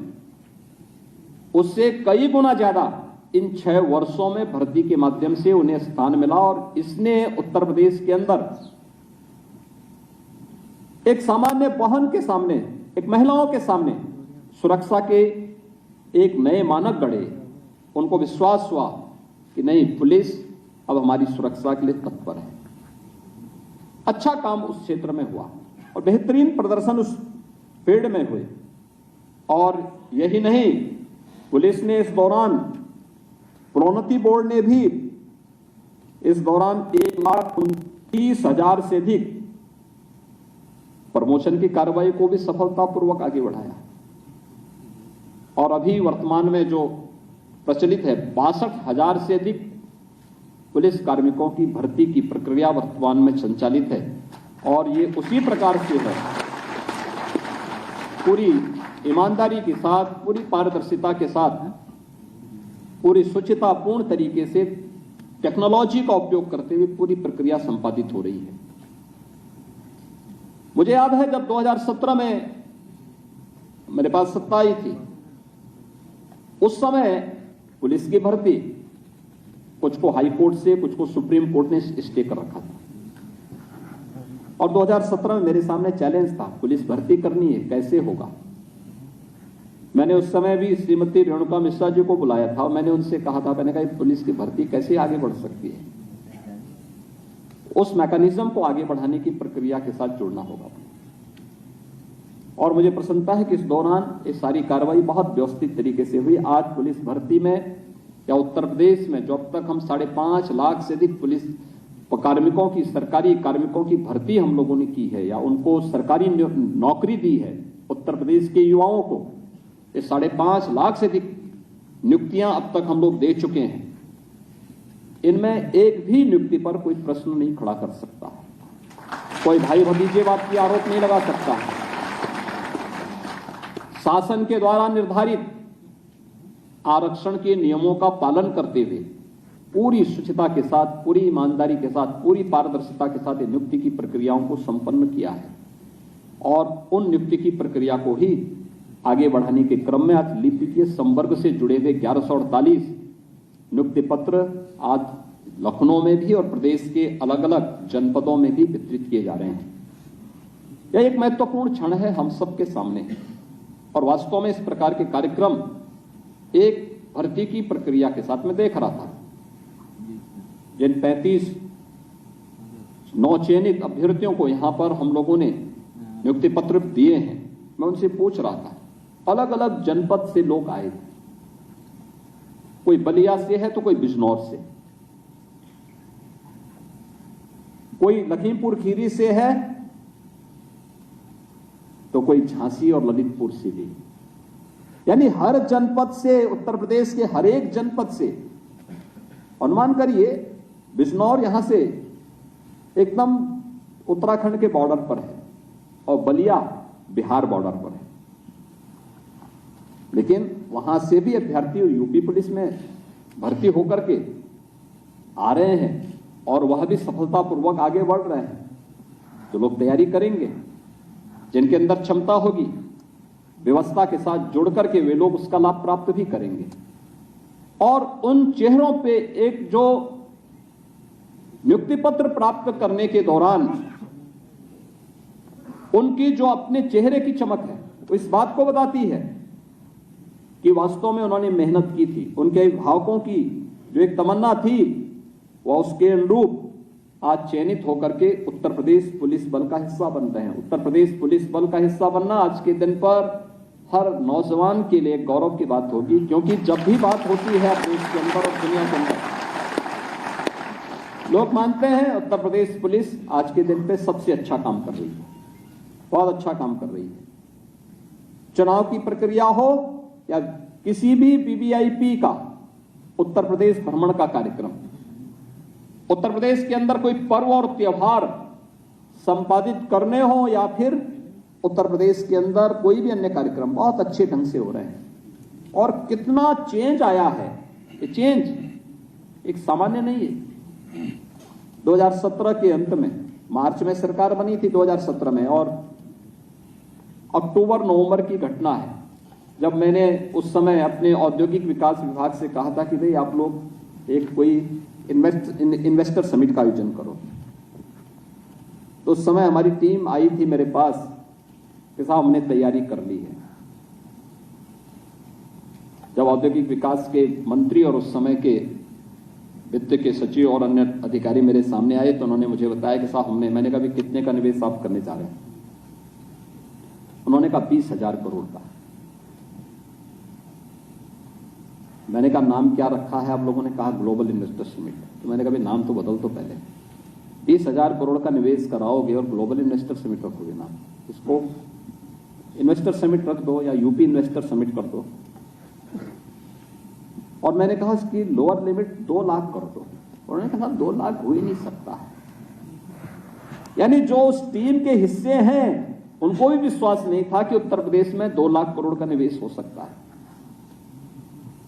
उससे कई गुना ज्यादा इन 6 वर्षों में भर्ती के माध्यम से उन्हें स्थान मिला। और इसने उत्तर प्रदेश के अंदर एक सामान्य बहन के सामने, एक महिलाओं के सामने सुरक्षा के एक नए मानक गढ़े। उनको विश्वास हुआ कि नहीं, पुलिस अब हमारी सुरक्षा के लिए तत्पर है। अच्छा काम उस क्षेत्र में हुआ और बेहतरीन प्रदर्शन उस फील्ड में हुए। और यही नहीं, पुलिस ने इस दौरान, प्रोन्नति बोर्ड ने भी इस दौरान 1,29,000 से अधिक प्रमोशन की कार्रवाई को भी सफलतापूर्वक आगे बढ़ाया। और अभी वर्तमान में जो प्रचलित है, 62,000 से अधिक पुलिस कार्मिकों की भर्ती की प्रक्रिया वर्तमान में संचालित है। और ये उसी प्रकार से है, पूरी ईमानदारी के साथ, पूरी पारदर्शिता के साथ, पूरी शुचितापूर्ण तरीके से टेक्नोलॉजी का उपयोग करते हुए पूरी प्रक्रिया संपादित हो रही है। मुझे याद है जब 2017 में मेरे पास सत्ता आई थी, उस समय पुलिस की भर्ती कुछ को हाई कोर्ट से, कुछ को सुप्रीम कोर्ट ने स्टे कर रखा था। और 2017 में मेरे सामने चैलेंज था, पुलिस भर्ती करनी है, कैसे होगा। मैंने उस समय भी श्रीमती रेणुका मिश्रा जी को बुलाया था और मैंने उनसे कहा था, मैंने कहा पुलिस की भर्ती कैसे आगे बढ़ सकती है, उस मैकेनिज्म को आगे बढ़ाने की प्रक्रिया के साथ जुड़ना होगा। और मुझे प्रसन्नता है कि इस दौरान ये सारी कार्रवाई बहुत व्यवस्थित तरीके से हुई। आज पुलिस भर्ती में या उत्तर प्रदेश में जो अब तक हम 5.5 लाख से अधिक पुलिस कार्मिकों की, सरकारी कार्मिकों की भर्ती हम लोगों ने की है या उनको सरकारी नौकरी दी है, उत्तर प्रदेश के युवाओं को ये 5.5 लाख से अधिक नियुक्तियां अब तक हम लोग दे चुके हैं। इनमें एक भी नियुक्ति पर कोई प्रश्न नहीं खड़ा कर सकता, कोई भाई भतीजेवाद की आरोप नहीं लगा सकता। शासन के द्वारा निर्धारित आरक्षण के नियमों का पालन करते हुए पूरी शुचिता के साथ, पूरी ईमानदारी के साथ, पूरी पारदर्शिता के साथ नियुक्ति की प्रक्रियाओं को संपन्न किया है। और उन नियुक्ति की प्रक्रिया को ही आगे बढ़ाने के क्रम में आज लिपिकीय संवर्ग से जुड़े हुए 1148 नियुक्ति पत्र आज लखनऊ में भी और प्रदेश के अलग अलग जनपदों में भी वितरित किए जा रहे हैं। यह एक महत्वपूर्ण क्षण है हम सबके सामने और वास्तव में इस प्रकार के कार्यक्रम एक भर्ती की प्रक्रिया के साथ में देख रहा था। जिन 35 नवचयनित अभ्यर्थियों को यहां पर हम लोगों ने नियुक्ति पत्र दिए हैं, मैं उनसे पूछ रहा था, अलग अलग जनपद से लोग आए थे, कोई बलिया से है तो कोई बिजनौर से, कोई लखीमपुर खीरी से है तो कोई झांसी और ललितपुर से भी। यानी हर जनपद से, उत्तर प्रदेश के हर एक जनपद से, अनुमान करिए बिजनौर यहां से एकदम उत्तराखंड के बॉर्डर पर है और बलिया बिहार बॉर्डर पर है, लेकिन वहां से भी अभ्यर्थी यूपी पुलिस में भर्ती होकर के आ रहे हैं और वह भी सफलतापूर्वक आगे बढ़ रहे हैं। जो लोग तैयारी करेंगे, जिनके अंदर क्षमता होगी, व्यवस्था के साथ जुड़ करके वे लोग उसका लाभ प्राप्त भी करेंगे। और उन चेहरों पे एक जो नियुक्ति पत्र प्राप्त करने के दौरान उनकी जो अपने चेहरे की चमक है, वो इस बात को बताती है कि वास्तव में उन्होंने मेहनत की थी। उनके अभिभावकों की जो एक तमन्ना थी, वह उसके अनुरूप आज चयनित होकर के उत्तर प्रदेश पुलिस बल का हिस्सा बन रहे हैं। उत्तर प्रदेश पुलिस बल का हिस्सा बनना आज के दिन पर हर नौजवान के लिए गौरव की बात होगी, क्योंकि जब भी बात होती है देश के अंदर और दुनिया के अंदर, लोग मानते हैं उत्तर प्रदेश पुलिस आज के दिन पे सबसे अच्छा काम कर रही है, बहुत अच्छा काम कर रही है। चुनाव की प्रक्रिया हो या किसी भी वीवीआईपी का उत्तर प्रदेश भ्रमण का कार्यक्रम, उत्तर प्रदेश के अंदर कोई पर्व और त्योहार संपादित करने हो या फिर उत्तर प्रदेश के अंदर कोई भी अन्य कार्यक्रम, बहुत अच्छे ढंग से हो रहे हैं। और कितना चेंज आया है, ये चेंज एक सामान्य नहीं है। 2017 के अंत में, मार्च में सरकार बनी थी 2017 में, और अक्टूबर नवंबर की घटना है जब मैंने उस समय अपने औद्योगिक विकास विभाग से कहा था कि भाई आप लोग एक कोई इन्वेस्टर समिट का आयोजन करो। तो उस समय हमारी टीम आई थी मेरे पास कि साहब हमने तैयारी कर ली है। जब औद्योगिक विकास के मंत्री और उस समय के वित्त के सचिव और अन्य अधिकारी मेरे सामने आए तो उन्होंने मुझे बताया कि साहब मैंने कहा कितने का निवेश आप करने जा रहे हैं? उन्होंने कहा 20,000 करोड़ का। मैंने कहा नाम क्या रखा है आप लोगों ने? कहा ग्लोबल इन्वेस्टर समिट। तो मैंने कहा नाम तो बदल, तो पहले 20,000 करोड़ का निवेश कराओगे और ग्लोबल इन्वेस्टर समिट रखोगे नाम, इसको इन्वेस्टर समिट रख दो या यूपी इन्वेस्टर समिट कर दो। और मैंने कहा इसकी लोअर लिमिट 2 लाख कर दो। उन्होंने कहा 2 लाख हो ही नहीं सकता है। यानी जो उस टीम के हिस्से हैं उनको भी विश्वास नहीं था कि उत्तर प्रदेश में 2 लाख करोड़ का निवेश हो सकता है।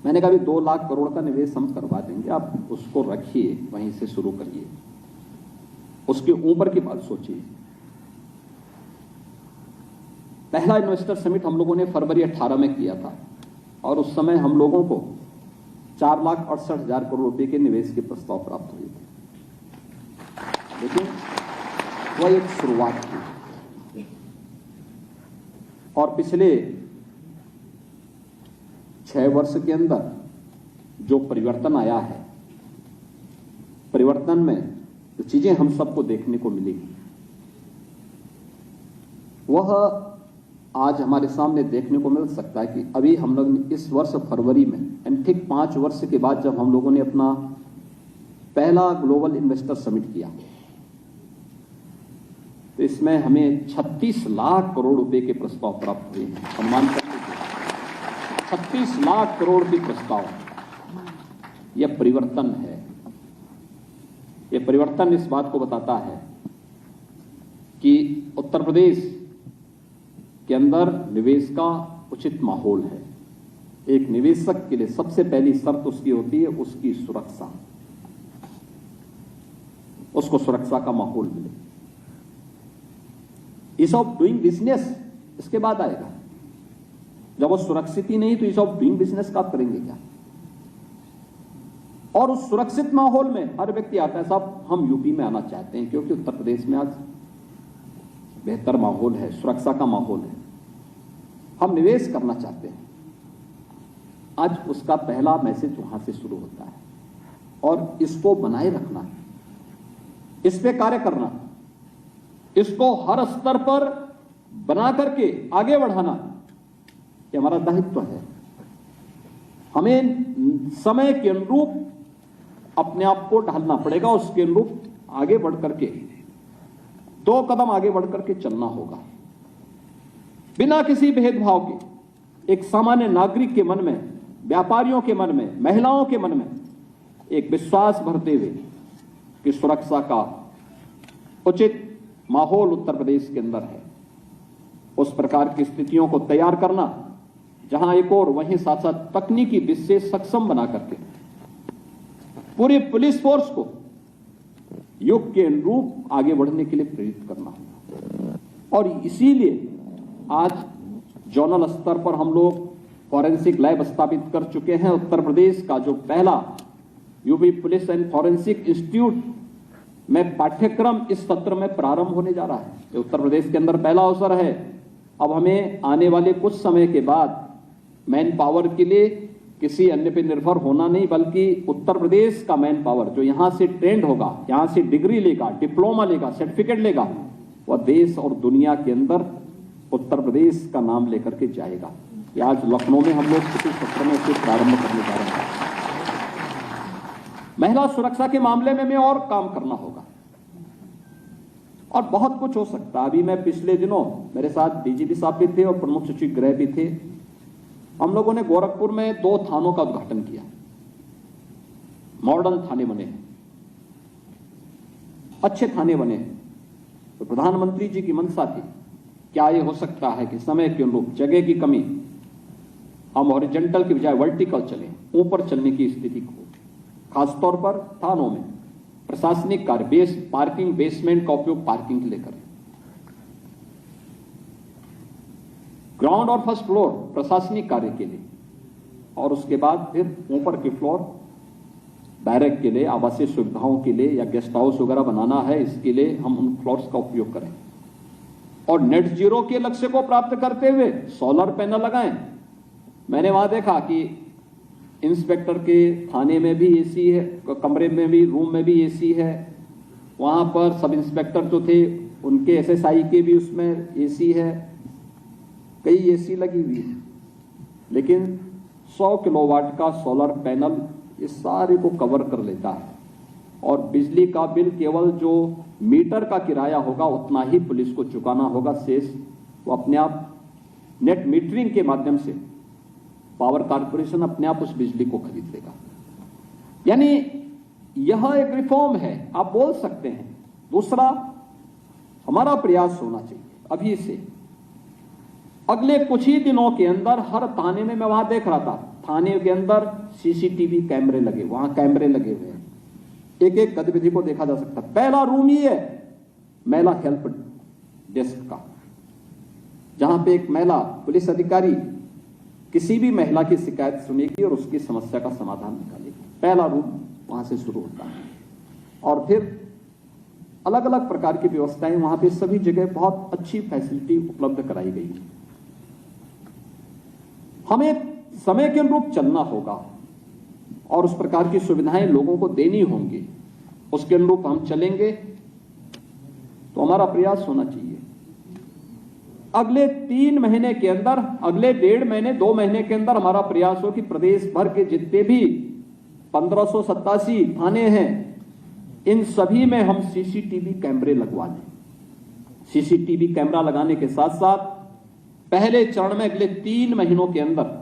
मैंने कहा 2 लाख करोड़ का निवेश हम करवा देंगे, आप उसको रखिए, वहीं से शुरू करिए, उसके ऊपर की बात सोचिए। पहला इन्वेस्टर समिट हम लोगों ने फरवरी 18 में किया था और उस समय हम लोगों को 4,68,000 करोड़ रुपए के निवेश के प्रस्ताव प्राप्त हुए थे। लेकिन वह एक शुरुआत थी और पिछले 6 वर्ष के अंदर जो परिवर्तन आया है, परिवर्तन में जो चीजें हम सबको देखने को मिली वह आज हमारे सामने देखने को मिल सकता है कि अभी हम लोग इस वर्ष फरवरी में, यानी ठीक 5 वर्ष के बाद जब हम लोगों ने अपना पहला ग्लोबल इन्वेस्टर समिट किया तो इसमें हमें 36 लाख करोड़ रुपए के प्रस्ताव प्राप्त हुए हैं। अनुमान कर लीजिए 36 लाख करोड़ के प्रस्ताव। यह परिवर्तन है। यह परिवर्तन इस बात को बताता है कि उत्तर प्रदेश के अंदर निवेश का उचित माहौल है। एक निवेशक के लिए सबसे पहली शर्त उसकी होती है उसकी सुरक्षा, उसको सुरक्षा का माहौल मिले। ईज ऑफ डूइंग बिजनेस इसके बाद आएगा। जब वो सुरक्षित ही नहीं तो ईज ऑफ डूइंग बिजनेस का आप करेंगे क्या? और उस सुरक्षित माहौल में हर व्यक्ति आता है साहब हम यूपी में आना चाहते हैं क्योंकि उत्तर प्रदेश में आज बेहतर माहौल है, सुरक्षा का माहौल है, हम निवेश करना चाहते हैं। आज उसका पहला मैसेज वहां से शुरू होता है और इसको बनाए रखना, इस पे कार्य करना, इसको हर स्तर पर बना करके आगे बढ़ाना, ये हमारा दायित्व है। हमें समय के अनुरूप अपने आप को ढालना पड़ेगा, उसके अनुरूप आगे बढ़ करके 2 कदम आगे बढ़ करके चलना होगा बिना किसी भेदभाव के। एक सामान्य नागरिक के मन में, व्यापारियों के मन में, महिलाओं के मन में एक विश्वास भरते हुए कि सुरक्षा का उचित माहौल उत्तर प्रदेश के अंदर है, उस प्रकार की स्थितियों को तैयार करना जहां एक और वहीं साथ साथ तकनीकी विशेष सक्षम बना करके पूरी पुलिस फोर्स को युग के अनुरूप आगे बढ़ने के लिए प्रेरित करना होगा। और इसीलिए आज जोनल स्तर पर हम लोग फॉरेंसिक लैब स्थापित कर चुके हैं। उत्तर प्रदेश का जो पहला UP police and forensic institute में पाठ्यक्रम इस सत्र में प्रारंभ होने जा रहा है। ये उत्तर प्रदेश के अंदर पहला अवसर है। अब हमें आने वाले कुछ समय के बाद मैन पावर के लिए किसी अन्य पे निर्भर होना नहीं, बल्कि उत्तर प्रदेश का मैन पावर जो यहां से ट्रेंड होगा, यहां से डिग्री लेगा, डिप्लोमा लेगा, सर्टिफिकेट लेगा, वह देश और दुनिया के अंदर उत्तर प्रदेश का नाम लेकर के जाएगा। ये आज लखनऊ में हम लोग किसी सत्र में इसे प्रारंभ करने जा रहे हैं। महिला सुरक्षा के मामले में हमें और काम करना होगा और बहुत कुछ हो सकता है। अभी मैं पिछले दिनों मेरे साथ डीजीपी साहब भी थे और प्रमुख सचिव गृह भी थे। हम लोगों ने गोरखपुर में 2 थानों का उद्घाटन किया। मॉडर्न थाने बने हैं, अच्छे थाने बने हैं। तो प्रधानमंत्री जी की मंशा थी, क्या ये हो सकता है कि समय के अनुरूप जगह की कमी, हम हॉरिजॉन्टल की बजाय वर्टिकल चले, ऊपर चलने की स्थिति को, खासतौर पर थानों में प्रशासनिक कार्य पार्किंग बेसमेंट का उपयोग पार्किंग के लिए करें। ग्राउंड और फर्स्ट फ्लोर प्रशासनिक कार्य के लिए, और उसके बाद फिर ऊपर के फ्लोर बैरक के लिए, आवासीय सुविधाओं के लिए या गेस्ट हाउस वगैरह बनाना है, इसके लिए हम उन फ्लोर्स का उपयोग करें। और नेट जीरो के लक्ष्य को प्राप्त करते हुए सोलर पैनल लगाएं। मैंने वहां देखा कि इंस्पेक्टर के थाने में भी एसी है, कमरे में भी, रूम में भी एसी है। वहां पर सब इंस्पेक्टर जो थे उनके एसएसआई के भी उसमें एसी है, कई एसी लगी हुई है। लेकिन 100 किलोवाट का सोलर पैनल इस सारे को कवर कर लेता है और बिजली का बिल केवल जो मीटर का किराया होगा उतना ही पुलिस को चुकाना होगा। शेष वो अपने आप नेट मीटरिंग के माध्यम से पावर कॉर्पोरेशन अपने आप उस बिजली को खरीद लेगा। यानी यह एक रिफॉर्म है, आप बोल सकते हैं। दूसरा, हमारा प्रयास होना चाहिए अभी से अगले कुछ ही दिनों के अंदर हर थाने में, मैं वहां देख रहा था, थाने के अंदर सीसीटीवी कैमरे लगे, वहां कैमरे लगे हुए हैं, एक एक गतिविधि को देखा जा सकता है। पहला रूम ही है महिला हेल्प डेस्क का, जहां पे एक महिला पुलिस अधिकारी किसी भी महिला की शिकायत सुनेगी और उसकी समस्या का समाधान निकालेगी। पहला रूम वहां से शुरू होता है और फिर अलग अलग प्रकार की व्यवस्थाएं वहां पे सभी जगह बहुत अच्छी फैसिलिटी उपलब्ध कराई गई है। हमें समय के अनुरूप चलना होगा और उस प्रकार की सुविधाएं लोगों को देनी होंगी। उसके अनुरूप हम चलेंगे तो हमारा प्रयास होना चाहिए अगले 3 महीने के अंदर, अगले 1.5 महीने 2 महीने के अंदर हमारा प्रयास हो कि प्रदेश भर के जितने भी 1587 थाने हैं इन सभी में हम सीसीटीवी कैमरे लगवा लें। सीसीटीवी कैमरा लगाने के साथ साथ पहले चरण में अगले 3 महीनों के अंदर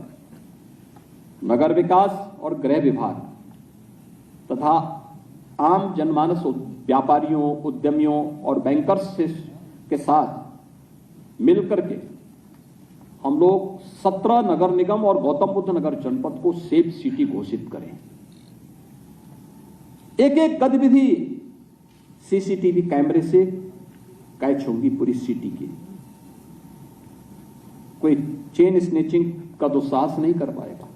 नगर विकास और गृह विभाग तथा आम जनमानस, व्यापारियों, उद्यमियों और बैंकर्स के साथ मिलकर के हम लोग 17 नगर निगम और गौतम बुद्ध नगर जनपद को सेफ सिटी घोषित करें। एक एक गतिविधि सीसीटीवी कैमरे से कैच होंगी पूरी सिटी की। कोई चेन स्नेचिंग का दुस्साहस नहीं कर पाएगा,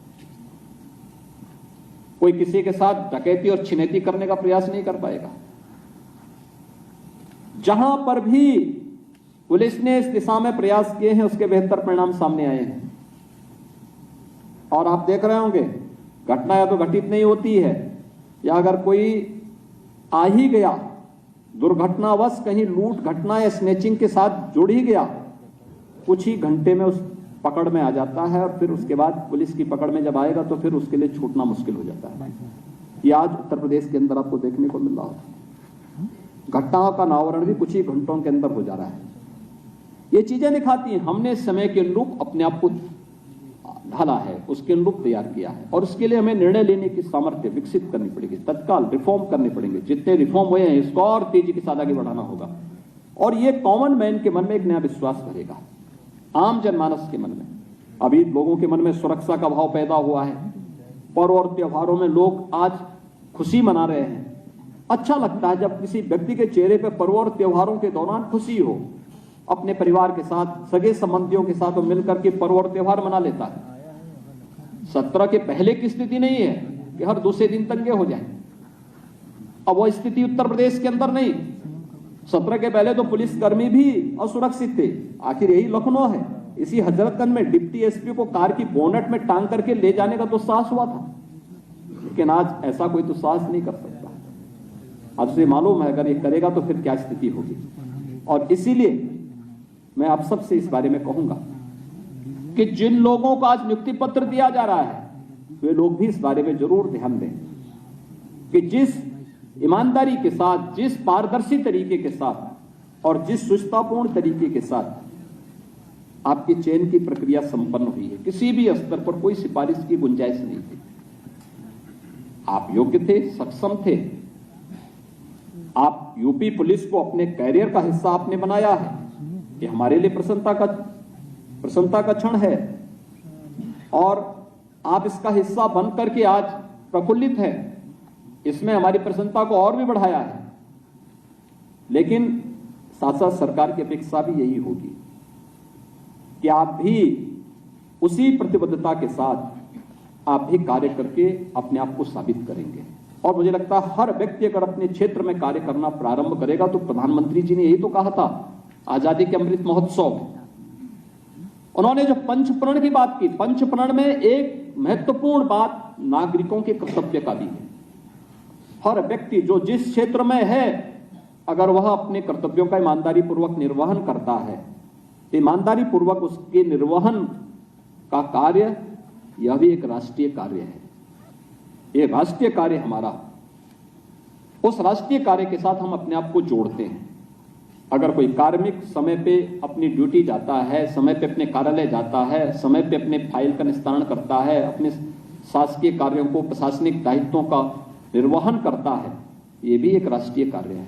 कोई किसी के साथ डकैती और छिनैती करने का प्रयास नहीं कर पाएगा। जहां पर भी पुलिस ने इस दिशा में प्रयास किए हैं उसके बेहतर परिणाम सामने आए हैं। और आप देख रहे होंगे घटना या तो घटित नहीं होती है या अगर कोई आ ही गया दुर्घटनावश कहीं लूट घटना या स्नेचिंग के साथ जुड़ ही गया, कुछ ही घंटे में उस पकड़ में आ जाता है और फिर उसके बाद पुलिस की पकड़ में जब आएगा तो फिर उसके लिए छूटना मुश्किल हो जाता है। ये आज उत्तर प्रदेश के अंदर आपको देखने को मिल रहा है। घटनाओं का अनावरण भी कुछ ही घंटों के अंदर हो जा रहा है। ये चीजें दिखाती हैं हमने समय के अनुरूप अपने आप को ढाला है, उसके अनुरूप तैयार किया है और उसके लिए हमें निर्णय लेने की सामर्थ्य विकसित करनी पड़ेगी, तत्काल रिफॉर्म करने पड़ेंगे। जितने रिफॉर्म हुए हैं इसको और तेजी के साथ आगे बढ़ाना होगा और ये कॉमन मैन के मन में एक नया विश्वास भरेगा, आम जनमानस के मन में। अभी लोगों के मन में सुरक्षा का भाव पैदा हुआ है, पर्व और त्योहारों में लोग आज खुशी मना रहे हैं। अच्छा लगता है जब किसी व्यक्ति के चेहरे पर पर्व और त्योहारों के दौरान खुशी हो, अपने परिवार के साथ, सगे संबंधियों के साथ मिलकर के पर्व और त्योहार मना लेता है। 17 के पहले की स्थिति नहीं है कि हर दूसरे दिन दंगे हो जाए। अब वो स्थिति उत्तर प्रदेश के अंदर नहीं। 17 के पहले तो पुलिसकर्मी भी असुरक्षित थे। आखिर यही लखनऊ है। इसी हजरतगंज में डिप्टी एसपी को कार की बोनट में टांग करके ले जाने का तो साहस हुआ था, लेकिन आज ऐसा कोई तो साहस नहीं कर सकता। अब से मालूम है अगर ये करेगा तो फिर क्या स्थिति होगी। और इसीलिए मैं आप सबसे इस बारे में कहूंगा कि जिन लोगों को आज नियुक्ति पत्र दिया जा रहा है वे लोग भी इस बारे में जरूर ध्यान दें कि जिस ईमानदारी के साथ, जिस पारदर्शी तरीके के साथ और जिस सुचितापूर्ण तरीके के साथ आपकी चयन की प्रक्रिया संपन्न हुई है, किसी भी स्तर पर कोई सिफारिश की गुंजाइश नहीं थी। आप योग्य थे, सक्षम थे। आप यूपी पुलिस को अपने कैरियर का हिस्सा आपने बनाया है। ये हमारे लिए प्रसन्नता का क्षण है और आप इसका हिस्सा बन करके आज प्रफुल्लित है। इसमें हमारी प्रसन्नता को और भी बढ़ाया है। लेकिन साथ साथ सरकार की अपेक्षा भी यही होगी कि आप भी उसी प्रतिबद्धता के साथ आप भी कार्य करके अपने आप को साबित करेंगे। और मुझे लगता है हर व्यक्ति अगर अपने क्षेत्र में कार्य करना प्रारंभ करेगा तो प्रधानमंत्री जी ने यही तो कहा था आजादी के अमृत महोत्सव में। उन्होंने जो पंचप्रण की बात की, पंचप्रण में एक महत्वपूर्ण बात नागरिकों के कर्तव्य का भी है। हर व्यक्ति जो जिस क्षेत्र में है अगर वह अपने कर्तव्यों का ईमानदारी पूर्वक निर्वहन करता है, ईमानदारी पूर्वक उसके निर्वहन का कार्य यह भी एक राष्ट्रीय कार्य है। ये राष्ट्रीय कार्य हमारा, उस राष्ट्रीय कार्य के साथ हम अपने आप को जोड़ते हैं। अगर कोई कार्मिक समय पे अपनी ड्यूटी जाता है, समय पे अपने कार्यालय जाता है, समय पे अपने फाइल का निस्तारण करता है, अपने शासकीय कार्यों को, प्रशासनिक दायित्वों का निर्वहन करता है, ये भी एक राष्ट्रीय कार्य है।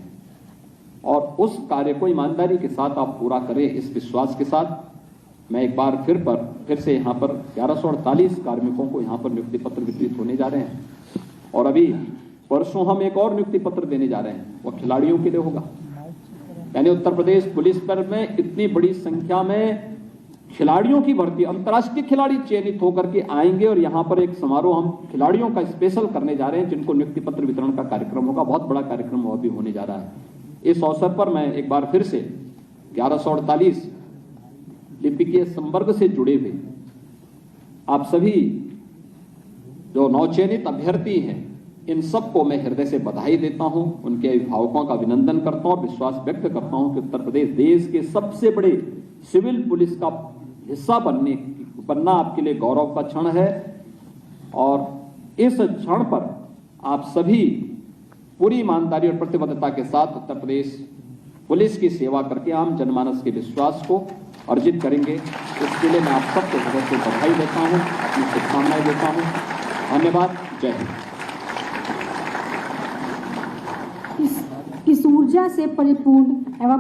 और उस कार्य को ईमानदारी के साथ आप पूरा करें, इस विश्वास के साथ मैं एक बार फिर से यहाँ पर 1148 कार्मिकों को यहाँ पर नियुक्ति पत्र वितरित होने जा रहे हैं। और अभी परसों हम एक और नियुक्ति पत्र देने जा रहे हैं, वो खिलाड़ियों के लिए होगा। यानी उत्तर प्रदेश पुलिस बल में इतनी बड़ी संख्या में खिलाड़ियों की भर्ती, अंतर्राष्ट्रीय खिलाड़ी चयनित होकर के आएंगे और यहाँ पर एक समारोह हम खिलाड़ियों का स्पेशल करने जा रहे हैं, जिनको नियुक्ति पत्र वितरण का कार्यक्रम होगा। बहुत बड़ा कार्यक्रम वह भी होने जा रहा है। इस अवसर पर मैं एक बार फिर से 1148 लिपिकीय संवर्ग से जुड़े हुए आप सभी जो नवचयनित अभ्यर्थी हैं, इन सबको मैं हृदय से बधाई देता हूं, उनके अभिभावकों का अभिनंदन करता हूं और विश्वास व्यक्त करता हूं कि उत्तर प्रदेश देश के सबसे बड़े सिविल पुलिस का हिस्सा बनना आपके लिए गौरव का क्षण है। और इस क्षण पर आप सभी पूरी ईमानदारी और प्रतिबद्धता के साथ उत्तर प्रदेश पुलिस की सेवा करके आम जनमानस के विश्वास को अर्जित करेंगे। इसके लिए मैं आप सबको हृदय से बधाई देता हूं, अपनी शुभकामनाएं देता हूं। धन्यवाद। जय हिंद। इस ऊर्जा से परिपूर्ण एवं